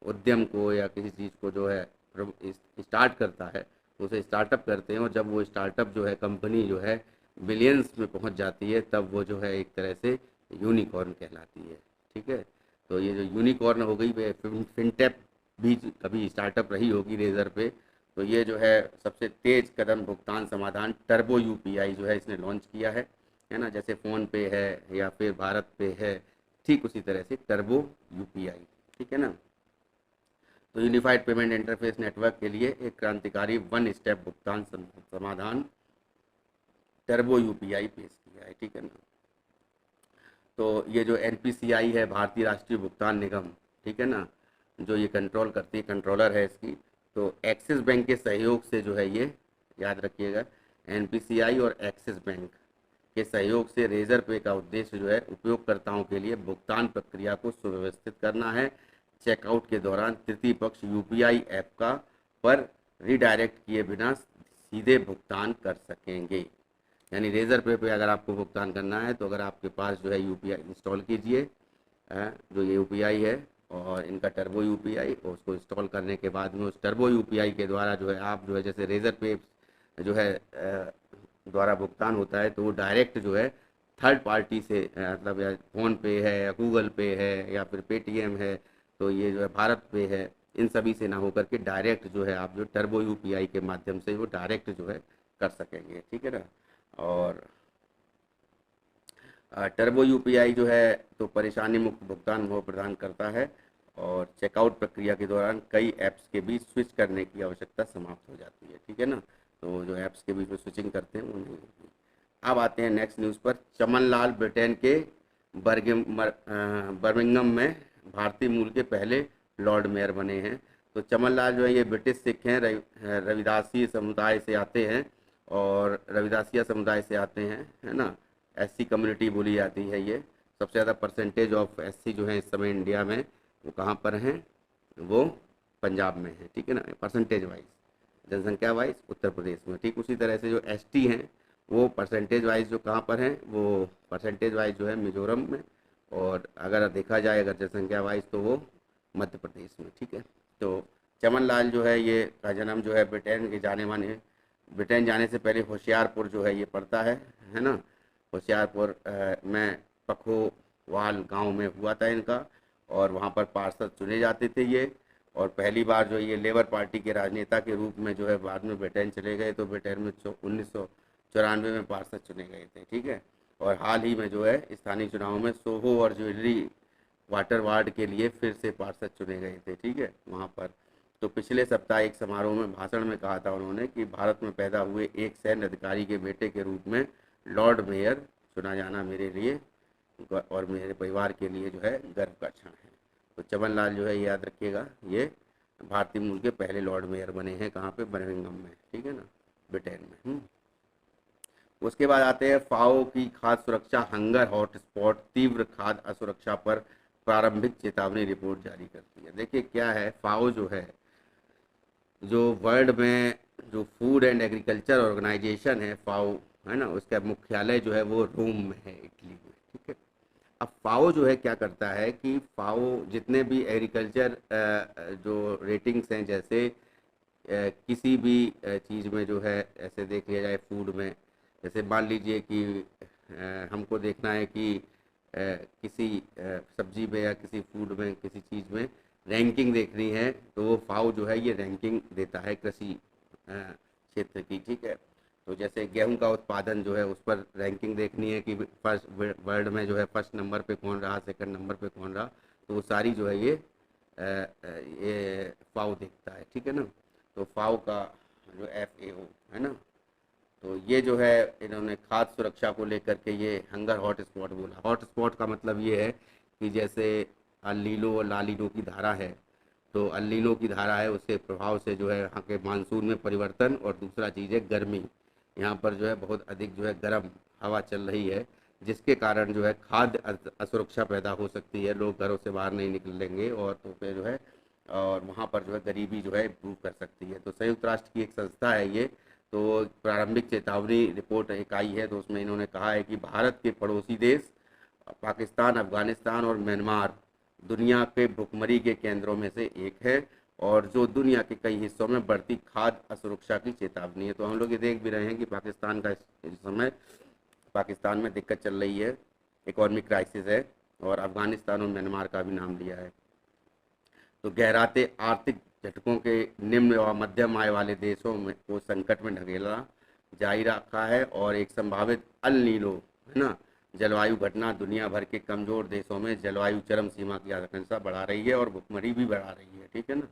उद्यम को या किसी चीज़ को जो है स्टार्ट करता है तो उसे स्टार्टअप करते हैं। और जब वो स्टार्टअप जो है कंपनी जो है बिलियंस में पहुंच जाती है तब वो जो है एक तरह से यूनिकॉर्न कहलाती है, ठीक है। तो ये जो यूनिकॉर्न हो गई फिनटेक भी कभी स्टार्टअप रही होगी रेजर पे। तो ये जो है सबसे तेज कदम भुगतान समाधान टर्बो यूपीआई जो है इसने लॉन्च किया है ना। जैसे फ़ोन पे है या फिर भारत पे है, ठीक उसी तरह से टर्बो यूपीआई, ठीक है ना। तो यूनिफाइड पेमेंट इंटरफेस नेटवर्क के लिए एक क्रांतिकारी वन स्टेप भुगतान समाधान टर्बो यूपीआई पेश किया है, ठीक है ना। तो ये जो एनपीसीआई है, भारतीय राष्ट्रीय भुगतान निगम, ठीक है ना, जो ये कंट्रोल करती है, कंट्रोलर है इसकी। तो एक्सिस बैंक के सहयोग से जो है ये याद रखिएगा, एनपीसीआई और एक्सिस बैंक के सहयोग से रेजर पे का उद्देश्य जो है उपयोगकर्ताओं के लिए भुगतान प्रक्रिया को सुव्यवस्थित करना है। चेकआउट के दौरान तृतीय पक्ष यूपीआई ऐप का पर रिडायरेक्ट किए बिना सीधे भुगतान कर सकेंगे। यानी रेजर पे अगर आपको भुगतान करना है तो अगर आपके पास जो है यूपीआई इंस्टॉल कीजिए, जो ये यूपीआई है और इनका टर्बो यूपीआई, और उसको इंस्टॉल करने के बाद में उस टर्बो यूपीआई के द्वारा जो है आप जो है जैसे रेजर पे जो है द्वारा भुगतान होता है तो वो डायरेक्ट जो है थर्ड पार्टी से मतलब या फ़ोन पे है या गूगल पे है या फिर पेटीएम है, तो ये जो है भारत पे है, इन सभी से ना होकर के डायरेक्ट जो है आप जो टर्बो यूपीआई के माध्यम से वो डायरेक्ट जो है कर सकेंगे, ठीक है ना। और टर्बो यूपीआई जो है तो परेशानी मुक्त भुगतान वो प्रदान करता है और चेकआउट प्रक्रिया के दौरान कई ऐप्स के बीच स्विच करने की आवश्यकता समाप्त हो जाती है, ठीक है ना। तो जो ऐप्स के बीच में स्विचिंग करते हैं वो नहीं होती। अब आते हैं नेक्स्ट न्यूज़ पर। चमन लाल ब्रिटेन के बर्मिंघम में भारतीय मूल के पहले लॉर्ड मेयर बने हैं। तो चमन लाल जो है ये ब्रिटिश सिख हैं, रविदासी समुदाय से आते हैं और रविदासिया समुदाय से आते हैं, है ना। एससी कम्युनिटी बोली जाती है ये। सबसे ज़्यादा परसेंटेज ऑफ एससी जो है इस समय इंडिया में वो कहाँ पर हैं? वो पंजाब में है, ठीक है ना, परसेंटेज वाइज, जनसंख्या वाइज उत्तर प्रदेश में। ठीक उसी तरह से जो एसटी हैं वो परसेंटेज वाइज जो कहाँ पर हैं, वो परसेंटेज वाइज जो है मिजोरम में और अगर देखा जाए अगर जनसंख्या वाइज तो वो मध्य प्रदेश में, ठीक है। तो चमन लाल जो है ये का जन्म जो है ब्रिटेन के जाने माने, ब्रिटेन जाने से पहले होशियारपुर जो है ये पड़ता है ना, होशियारपुर में पखोवाल गांव में हुआ था इनका, और वहाँ पर पार्षद चुने जाते थे ये। और पहली बार जो ये लेबर पार्टी के राजनेता के रूप में जो है बाद में ब्रिटेन चले गए, तो ब्रिटेन में 1994 में पार्षद चुने गए थे, ठीक है। और हाल ही में जो है स्थानीय चुनाव में सोहो और ज्वेलरी वाटर वार्ड के लिए फिर से पार्षद चुने गए थे, ठीक है वहाँ पर। तो पिछले सप्ताह एक समारोह में भाषण में कहा था उन्होंने कि भारत में पैदा हुए एक सैन्य अधिकारी के बेटे के रूप में लॉर्ड मेयर चुना जाना मेरे लिए और मेरे परिवार के लिए जो है गर्व का क्षण है। तो चमन लाल जो है याद रखिएगा, ये भारतीय मूल के पहले लॉर्ड मेयर बने हैं, कहाँ पे, बर्मिंघम में, ठीक है ना, ब्रिटेन में। उसके बाद आते हैं फाओ की खाद्य सुरक्षा हंगर हॉटस्पॉट तीव्र खाद्य असुरक्षा पर प्रारंभिक चेतावनी रिपोर्ट जारी करती है। देखिए क्या है, फाओ जो है, जो वर्ल्ड में जो फूड एंड एग्रीकल्चर ऑर्गेनाइजेशन है फाओ, है ना, उसका मुख्यालय जो है वो रोम में है, इटली में, ठीक है। अब फाओ जो है क्या करता है कि फाओ जितने भी एग्रीकल्चर जो रेटिंग्स हैं, जैसे किसी भी चीज़ में जो है, ऐसे देख लिया जाए फूड में, जैसे मान लीजिए कि हमको देखना है कि किसी सब्जी में या किसी फूड में किसी चीज़ में रैंकिंग देखनी है, तो वो फाओ जो है ये रैंकिंग देता है कृषि क्षेत्र की, ठीक है। तो जैसे गेहूं का उत्पादन जो है उस पर रैंकिंग देखनी है कि फर्स्ट वर्ल्ड में जो है फर्स्ट नंबर पे कौन रहा, सेकंड नंबर पे कौन रहा, तो वो सारी जो है ये फाओ देखता है, ठीक है ना। तो फाओ का जो FAO है ना, तो ये जो है इन्होंने खाद्य सुरक्षा को लेकर के ये हंगर हॉट स्पॉट बोला। हॉट स्पॉट का मतलब ये है कि जैसे अल नीनो और ला नीनो की धारा है, तो अल नीनो की धारा है उसके प्रभाव से जो है यहाँ के मानसून में परिवर्तन, और दूसरा चीज़ है गर्मी, यहाँ पर जो है बहुत अधिक जो है गर्म हवा चल रही है, जिसके कारण जो है खाद्य असुरक्षा पैदा हो सकती है, लोग घरों से बाहर नहीं निकलेंगे, और तो फिर जो है और वहाँ पर जो है गरीबी जो है इम्प्रूव कर सकती है। तो संयुक्त राष्ट्र की एक संस्था है ये, तो प्रारंभिक चेतावनी रिपोर्ट एक आई है, तो उसमें इन्होंने कहा है कि भारत के पड़ोसी देश पाकिस्तान, अफगानिस्तान और म्यांमार दुनिया के भुखमरी के केंद्रों में से एक है, और जो दुनिया के कई हिस्सों में बढ़ती खाद्य असुरक्षा की चेतावनी है। तो हम लोग ये देख भी रहे हैं कि पाकिस्तान का इस समय पाकिस्तान में दिक्कत चल रही है, इकोनॉमिक क्राइसिस है, और अफगानिस्तान और म्यांमार का भी नाम लिया है। तो गहराते आर्थिक झटकों के निम्न व मध्यम आय वाले देशों में को संकट में ढकेला जारी रखा है, और एक संभावित अल नीनो, है ना, जलवायु घटना दुनिया भर के कमजोर देशों में जलवायु चरम सीमा की आशंका बढ़ा रही है और भुखमरी भी बढ़ा रही है, ठीक है ना।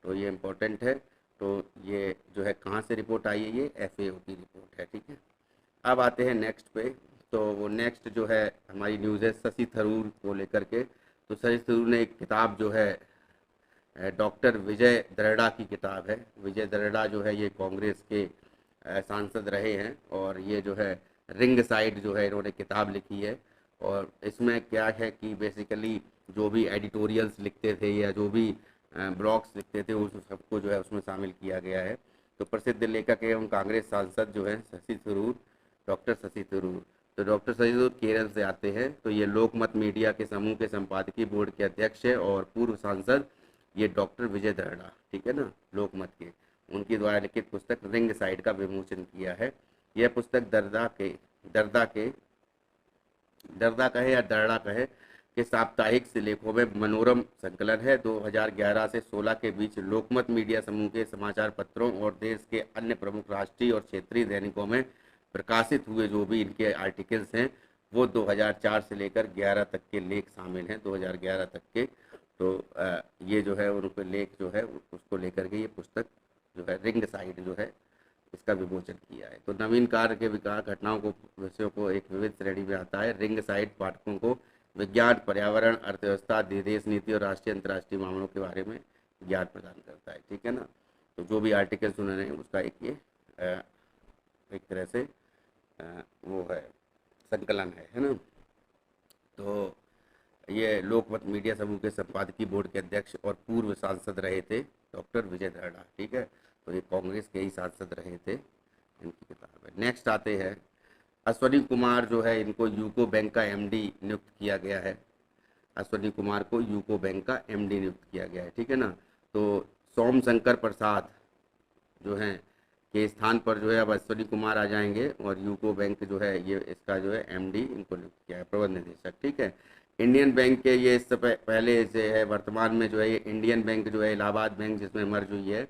तो ये इम्पोर्टेंट है। तो ये जो है कहाँ से रिपोर्ट आई है, ये FAO की रिपोर्ट है, ठीक है। अब आते हैं नेक्स्ट पे। तो वो नेक्स्ट जो है हमारी न्यूज़ है शशि थरूर को लेकर के। तो शशि थरूर ने एक किताब जो है डॉक्टर विजय दरड़ा की किताब है। विजय दरड़ा जो है ये कांग्रेस के सांसद रहे हैं, और ये जो है रिंग साइड जो है इन्होंने किताब लिखी है। और इसमें क्या है कि बेसिकली जो भी एडिटोरियल्स लिखते थे या जो भी ब्लॉग्स लिखते थे उस सबको जो है उसमें शामिल किया गया है। तो प्रसिद्ध लेखक एवं कांग्रेस सांसद जो है शशि थरूर, डॉक्टर शशि थरूर। तो डॉक्टर शशि थरूर केरल से आते हैं। तो ये लोकमत मीडिया के समूह के संपादकीय बोर्ड के अध्यक्ष है और पूर्व सांसद ये डॉक्टर विजय दरड़ा, ठीक है ना, लोकमत के, उनके द्वारा लिखित पुस्तक रिंग साइड का विमोचन किया है। यह पुस्तक दरदा के दरदा कहे या दरड़ा कहे के साप्ताहिक से लेखों में मनोरम संकलन है। 2011 से 16 के बीच लोकमत मीडिया समूह के समाचार पत्रों और देश के अन्य प्रमुख राष्ट्रीय और क्षेत्रीय दैनिकों में प्रकाशित हुए जो भी इनके आर्टिकल्स हैं वो 2004 से लेकर 11 तक के लेख शामिल हैं, 2011 तक के। तो ये जो है उनके लेख जो है उसको लेकर के ये पुस्तक जो है रिंग साइड जो है इसका विमोचन किया है। तो नवीन कार्य के विकास घटनाओं को विषयों को एक विविध श्रेणी में आता है। रिंग साइड पाठकों को विज्ञान, पर्यावरण, अर्थव्यवस्था, देश नीति और राष्ट्रीय अंतर्राष्ट्रीय मामलों के बारे में ज्ञान प्रदान करता है, ठीक है ना। तो जो भी आर्टिकल्स उन्होंने उसका एक ये एक तरह से वो है संकलन है ना। तो ये लोकमत मीडिया समूह के संपादकीय बोर्ड के अध्यक्ष और पूर्व सांसद रहे थे डॉक्टर विजय दरड़ा, ठीक है। तो ये कांग्रेस के ही सांसद रहे थे, इनकी किताब है। नेक्स्ट आते हैं अश्वनी कुमार जो है, इनको यूको बैंक का MD नियुक्त किया गया है। अश्वनी कुमार को यूको बैंक का एमडी नियुक्त किया गया है, ठीक है ना। तो सोम शंकर प्रसाद जो है के स्थान पर जो है अब अश्वनी कुमार आ जाएंगे, और यूको बैंक जो है ये इसका जो है एमडी इनको नियुक्त किया है, प्रबंध निदेशक, ठीक है। इंडियन बैंक के ये इससे पहले से है, वर्तमान में जो है ये इंडियन बैंक जो है इलाहाबाद बैंक जिसमें मर्ज हुई है,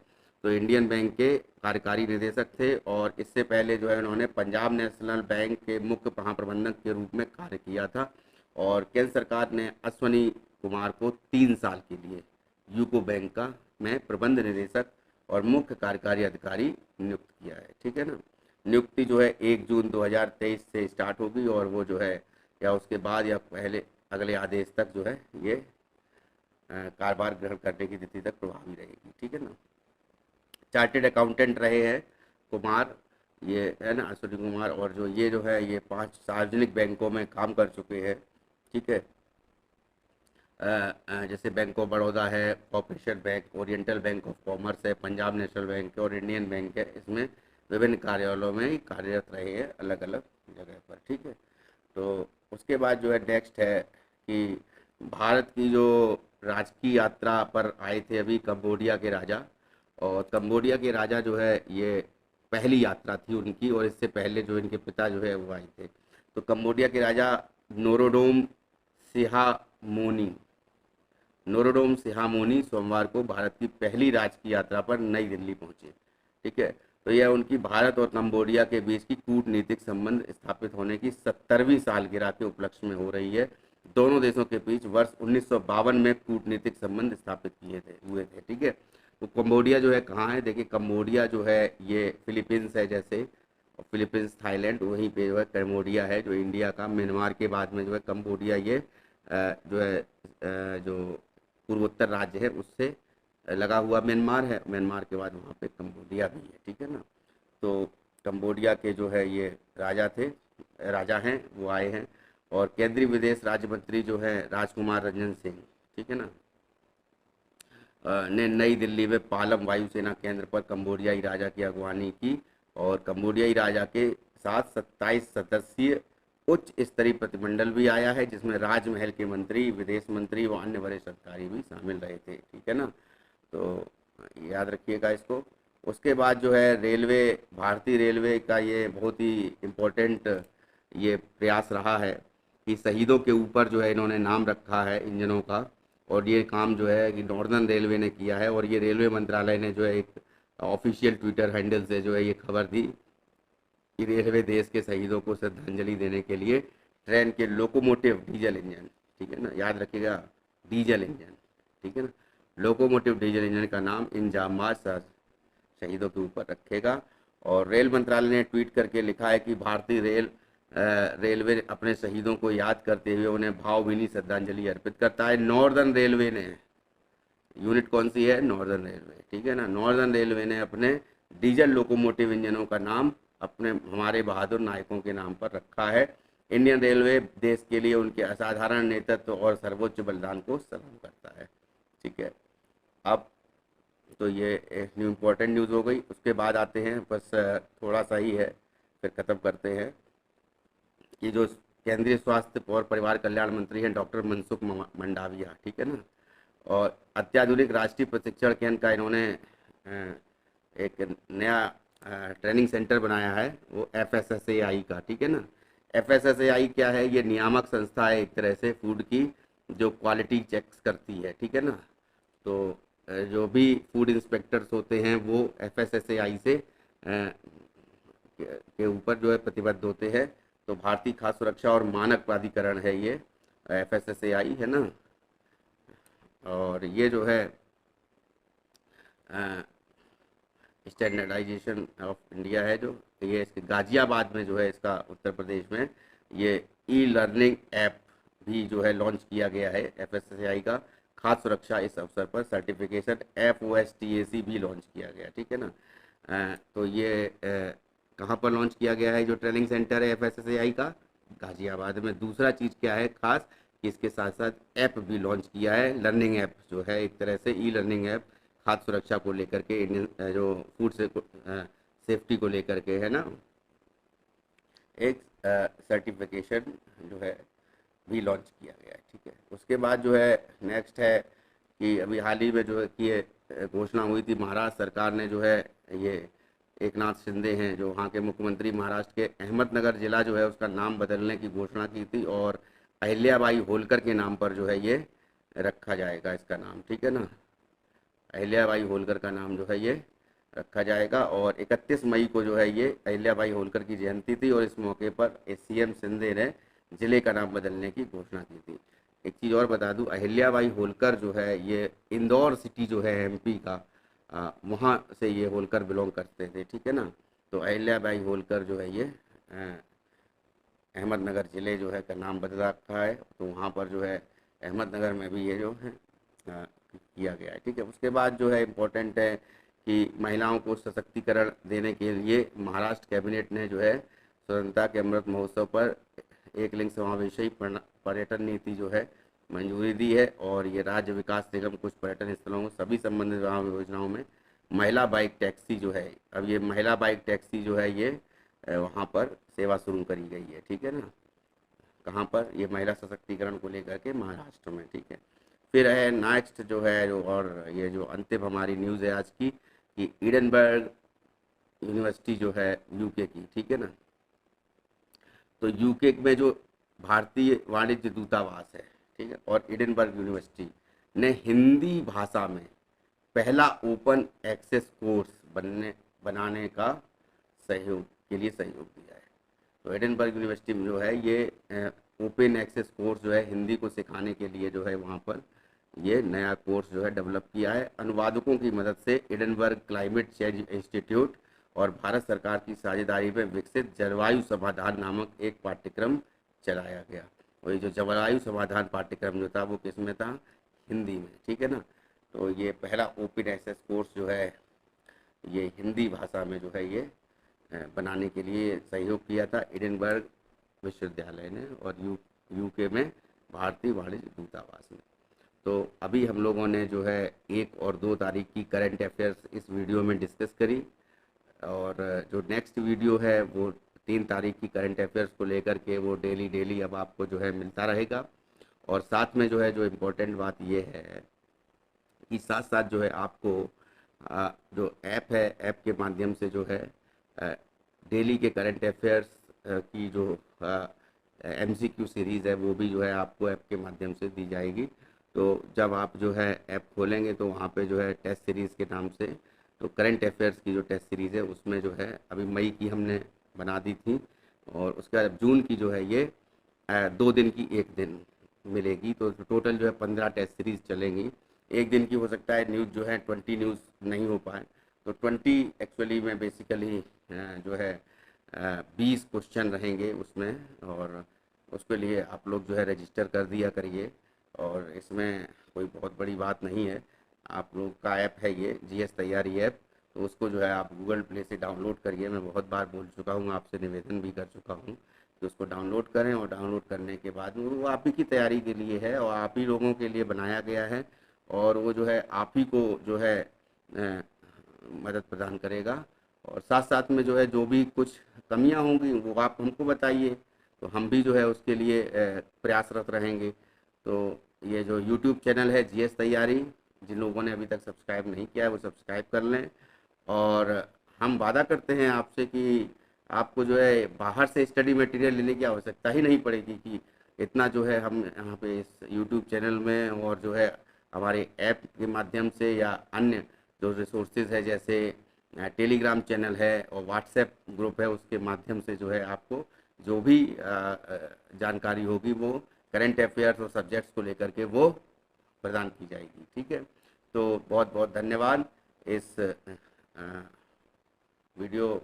तो इंडियन बैंक के कार्यकारी निदेशक थे, और इससे पहले जो है उन्होंने पंजाब नेशनल बैंक के मुख्य महाप्रबंधक के रूप में कार्य किया था। और केंद्र सरकार ने अश्वनी कुमार को 3 साल के लिए यूको बैंक का में प्रबंध निदेशक और मुख्य कार्यकारी अधिकारी नियुक्त किया है, ठीक है ना। नियुक्ति जो है 1 जून 2023 से स्टार्ट होगी, और वो जो है या उसके बाद या पहले अगले आदेश तक जो है ये कार्यभार ग्रहण करने की तिथि तक प्रभावी रहेगी, ठीक है ना। चार्टेड अकाउंटेंट रहे हैं कुमार, ये है ना अश्वनी कुमार, और जो है ये 5 सार्वजनिक बैंकों में काम कर चुके हैं, ठीक है। जैसे बैंक ऑफ बड़ौदा है, corporation bank, oriental bank of commerce है, पंजाब नेशनल बैंक है और इंडियन बैंक है, इसमें विभिन्न कार्यालयों में ही कार्यरत रहे हैं अलग अलग जगह पर, ठीक है। तो उसके बाद जो है नेक्स्ट है कि भारत की जो राजकीय यात्रा पर आए थे अभी कंबोडिया के राजा, और कंबोडिया के राजा जो है ये पहली यात्रा थी उनकी, और इससे पहले जो इनके पिता जो है वो आए थे। तो कंबोडिया के राजा नोरोडोम सिहामोनी सोमवार को भारत की पहली राजकीय यात्रा पर नई दिल्ली पहुंचे, ठीक है। तो यह उनकी भारत और कंबोडिया के बीच की कूटनीतिक संबंध स्थापित होने की 70वीं सालगिरह के उपलक्ष्य में हो रही है। दोनों देशों के बीच वर्ष 1952 में कूटनीतिक संबंध स्थापित हुए थे, ठीक है। तो कंबोडिया जो है कहाँ है, देखिए कंबोडिया जो है ये फिलीपींस है, जैसे फिलीपींस थाईलैंड, वहीं पे जो है कंबोडिया है जो इंडिया का म्यांमार के बाद में जो है कंबोडिया ये जो है जो पूर्वोत्तर राज्य है उससे लगा हुआ म्यांमार है, म्यांमार के बाद वहाँ पे कंबोडिया भी है, ठीक है ना। तो कंबोडिया के जो है ये राजा हैं वो आए हैं, और केंद्रीय विदेश राज्य मंत्री जो है राजकुमार रंजन सिंह, ठीक है ना, ने नई दिल्ली में पालम वायुसेना केंद्र पर कंबोडियाई राजा की अगवानी की, और कंबोडियाई राजा के साथ 27 सदस्यीय उच्च स्तरीय प्रतिमंडल भी आया है, जिसमें राजमहल के मंत्री, विदेश मंत्री व अन्य वरिष्ठ अधिकारी भी शामिल रहे थे, ठीक है ना। तो याद रखिएगा इसको। उसके बाद जो है रेलवे, भारतीय रेलवे का ये बहुत ही इम्पोर्टेंट ये प्रयास रहा है कि शहीदों के ऊपर जो है इन्होंने नाम रखा है इंजनों का, और ये काम जो है कि नॉर्दर्न रेलवे ने किया है, और ये रेलवे मंत्रालय ने जो है एक ऑफिशियल ट्विटर हैंडल से जो है ये खबर दी कि रेलवे देश के शहीदों को श्रद्धांजलि देने के लिए ट्रेन के लोकोमोटिव डीजल इंजन, ठीक है ना, याद रखिएगा डीजल इंजन, ठीक है ना, लोकोमोटिव डीजल इंजन का नाम इन जांबाज शहीदों के ऊपर रखेगा। और रेल मंत्रालय ने ट्वीट करके लिखा है कि भारतीय रेलवे अपने शहीदों को याद करते हुए उन्हें भावभीनी श्रद्धांजलि अर्पित करता है। नॉर्दर्न रेलवे ने, यूनिट कौन सी है, नॉर्दर्न रेलवे, ठीक है ना, नॉर्दर्न रेलवे ने अपने डीजल लोकोमोटिव इंजनों का नाम अपने हमारे बहादुर नायकों के नाम पर रखा है। इंडियन रेलवे देश के लिए उनके असाधारण नेतृत्व और सर्वोच्च बलिदान को सलाम करता है, ठीक है। अब तो ये एक न्यू इम्पोर्टेंट न्यूज़ हो गई। उसके बाद आते हैं, बस थोड़ा सा ही है फिर ख़त्म करते हैं, कि जो केंद्रीय स्वास्थ्य और परिवार कल्याण मंत्री हैं डॉक्टर मनसुख मंडाविया, ठीक है ना, और अत्याधुनिक राष्ट्रीय प्रशिक्षण केंद्र का इन्होंने एक नया ट्रेनिंग सेंटर बनाया है, वो FSSAI का, ठीक है ना। FSSAI क्या है, ये नियामक संस्था है एक तरह से फूड की, जो क्वालिटी चेक्स करती है, ठीक है ना। तो जो भी फूड इंस्पेक्टर्स होते हैं वो FSSAI से के ऊपर जो है प्रतिबद्ध होते हैं। तो भारतीय खाद्य सुरक्षा और मानक प्राधिकरण है ये FSSAI, है ना। और ये जो है स्टैंडर्डाइजेशन ऑफ इंडिया है, जो ये इसके गाजियाबाद में जो है इसका उत्तर प्रदेश में ये लर्निंग ऐप भी जो है लॉन्च किया गया है FSSAI का। खाद्य सुरक्षा इस अवसर पर सर्टिफिकेशन FOSTAC भी लॉन्च किया गया, ठीक है ना। तो ये कहाँ पर लॉन्च किया गया है, जो ट्रेनिंग सेंटर है FSSAI का, गाजियाबाद में। दूसरा चीज़ क्या है खास, कि इसके साथ साथ ऐप भी लॉन्च किया है, लर्निंग ऐप जो है एक तरह से लर्निंग ऐप खाद्य सुरक्षा को लेकर के, इंडियन जो फूड से सेफ्टी को लेकर के, है ना, एक सर्टिफिकेशन जो है भी लॉन्च किया गया है। ठीक है, उसके बाद जो है नेक्स्ट है कि अभी हाल ही में जो है कि ये घोषणा हुई थी, महाराष्ट्र सरकार ने जो है ये एक नाथ शिंदे हैं जो वहाँ के मुख्यमंत्री, महाराष्ट्र के अहमदनगर जिला जो है उसका नाम बदलने की घोषणा की थी, और अहिल्याबाई होलकर के नाम पर जो है ये रखा जाएगा इसका नाम। ठीक है ना, अहिल्याबाई होलकर का नाम जो है ये रखा जाएगा। और 31 मई को जो है ये अहिल्याबाई होलकर की जयंती थी, और इस मौके पर सीएम शिंदे ने जिले का नाम बदलने की घोषणा की थी। एक चीज़ और बता दूं, अहिल्याबाई होलकर जो है ये इंदौर सिटी जो है एमपी का, वहाँ से ये होलकर बिलोंग करते थे। ठीक है ना, तो अहिल्याबाई होलकर जो है ये अहमदनगर ज़िले जो है का नाम बदल रखा है, तो वहाँ पर जो है अहमदनगर में भी ये जो है किया गया है। ठीक है, उसके बाद जो है इम्पोर्टेंट है कि महिलाओं को सशक्तिकरण देने के लिए महाराष्ट्र कैबिनेट ने जो है स्वतंत्रता के अमृत महोत्सव पर एक लिंग समावेशी पर्यटन नीति जो है मंजूरी दी है, और ये राज्य विकास निगम कुछ पर्यटन स्थलों सभी संबंधित योजनाओं में महिला बाइक टैक्सी जो है, अब ये महिला बाइक टैक्सी जो है ये वहाँ पर सेवा शुरू करी गई है। ठीक है ना, कहाँ पर, ये महिला सशक्तिकरण को लेकर के महाराष्ट्र में। ठीक है, फिर है नेक्स्ट जो है जो, और ये जो अंतिम हमारी न्यूज़ है आज की, कि एडिनबर्ग यूनिवर्सिटी जो है यूके की, ठीक है ना, तो यूके में जो भारतीय वाणिज्य दूतावास है, ठीक है, और एडिनबर्ग यूनिवर्सिटी ने हिंदी भाषा में पहला ओपन एक्सेस कोर्स बनाने का सहयोग के लिए सहयोग दिया है। तो एडिनबर्ग यूनिवर्सिटी में जो है ये ओपन एक्सेस कोर्स जो है हिंदी को सिखाने के लिए जो है वहाँ पर ये नया कोर्स जो है डेवलप किया है। अनुवादकों की मदद से एडिनबर्ग क्लाइमेट चेंज इंस्टीट्यूट और भारत सरकार की साझेदारी में विकसित जलवायु समाधान नामक एक पाठ्यक्रम चलाया गया। और ये जो जलवायु समाधान पाठ्यक्रम जो था वो किस में था, हिंदी में। ठीक है ना, तो ये पहला ओपन एक्सेस कोर्स जो है ये हिंदी भाषा में जो है ये बनाने के लिए सहयोग किया था एडिनबर्ग विश्वविद्यालय ने और यूके में भारतीय वाणिज्य दूतावास ने। तो अभी हम लोगों ने जो है 1 और 2 तारीख की करंट अफेयर्स इस वीडियो में डिस्कस करी, और जो नेक्स्ट वीडियो है वो 3 तारीख की करंट अफेयर्स को लेकर के वो डेली अब आपको जो है मिलता रहेगा। और साथ में जो है जो इम्पोर्टेंट बात ये है कि साथ साथ जो है आपको जो ऐप है, ऐप के माध्यम से जो है डेली के करंट अफेयर्स की जो एमसीक्यू सीरीज़ है वो भी जो है आपको ऐप के माध्यम से दी जाएगी। तो जब आप जो है ऐप खोलेंगे तो वहाँ पे जो है टेस्ट सीरीज़ के नाम से, तो करंट अफेयर्स की जो टेस्ट सीरीज़ है उसमें जो है अभी मई की हमने बना दी थी, और उसके बाद जून की जो है ये 2 दिन की 1 दिन मिलेगी। तो टोटल जो है 15 टेस्ट सीरीज़ चलेंगी। एक दिन की हो सकता है न्यूज़ जो है 20 न्यूज़ नहीं हो पाए, तो 20 एक्चुअली में बेसिकली जो है 20 क्वेश्चन रहेंगे उसमें, और उसके लिए आप लोग जो है रजिस्टर कर दिया करिए। और इसमें कोई बहुत बड़ी बात नहीं है, आप लोग का ऐप है ये जीएस तैयारी ऐप, तो उसको जो है आप गूगल प्ले से डाउनलोड करिए। मैं बहुत बार बोल चुका हूँ, आपसे निवेदन भी कर चुका हूँ कि उसको डाउनलोड करें, और डाउनलोड करने के बाद वो आप ही की तैयारी के लिए है और आप ही लोगों के लिए बनाया गया है, और वो जो है आप ही को जो है मदद प्रदान करेगा। और साथ साथ में जो है जो भी कुछ कमियां होंगी वो आप हमको बताइए, तो हम भी जो है उसके लिए प्रयासरत रहेंगे। तो ये जो यूट्यूब चैनल है जीएस तैयारी, जिन लोगों ने अभी तक सब्सक्राइब नहीं किया है वो सब्सक्राइब कर लें। और हम वादा करते हैं आपसे कि आपको जो है बाहर से स्टडी मटेरियल लेने की आवश्यकता ही नहीं पड़ेगी, कि इतना जो है हम यहाँ पे इस यूट्यूब चैनल में और जो है हमारे ऐप के माध्यम से या अन्य जो रिसोर्सेज है जैसे टेलीग्राम चैनल है और व्हाट्सएप ग्रुप है उसके माध्यम से जो है आपको जो भी जानकारी होगी वो करंट अफेयर्स और सब्जेक्ट्स को लेकर के वो प्रदान की जाएगी। ठीक है, तो बहुत बहुत धन्यवाद इस वीडियो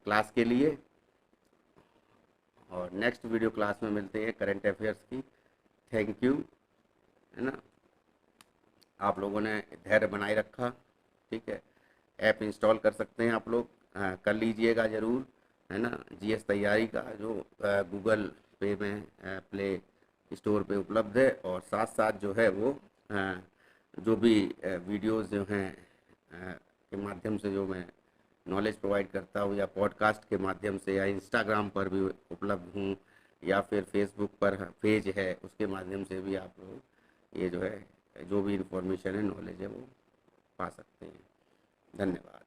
क्लास के लिए, और नेक्स्ट वीडियो क्लास में मिलते हैं करंट अफेयर्स की। थैंक यू, है ना, आप लोगों ने धैर्य बनाए रखा। ठीक है, ऐप इंस्टॉल कर सकते हैं आप लोग, कर लीजिएगा ज़रूर, है ना। जीएस तैयारी का जो गूगल पे में प्ले स्टोर पे उपलब्ध है, और साथ साथ जो है वो जो भी वीडियोस जो हैं के माध्यम से जो मैं नॉलेज प्रोवाइड करता हूँ, या पॉडकास्ट के माध्यम से, या इंस्टाग्राम पर भी उपलब्ध हूँ, या फिर फेसबुक पर पेज है, उसके माध्यम से भी आप लोग ये जो है जो भी इंफॉर्मेशन है, नॉलेज है, वो पा सकते हैं। धन्यवाद।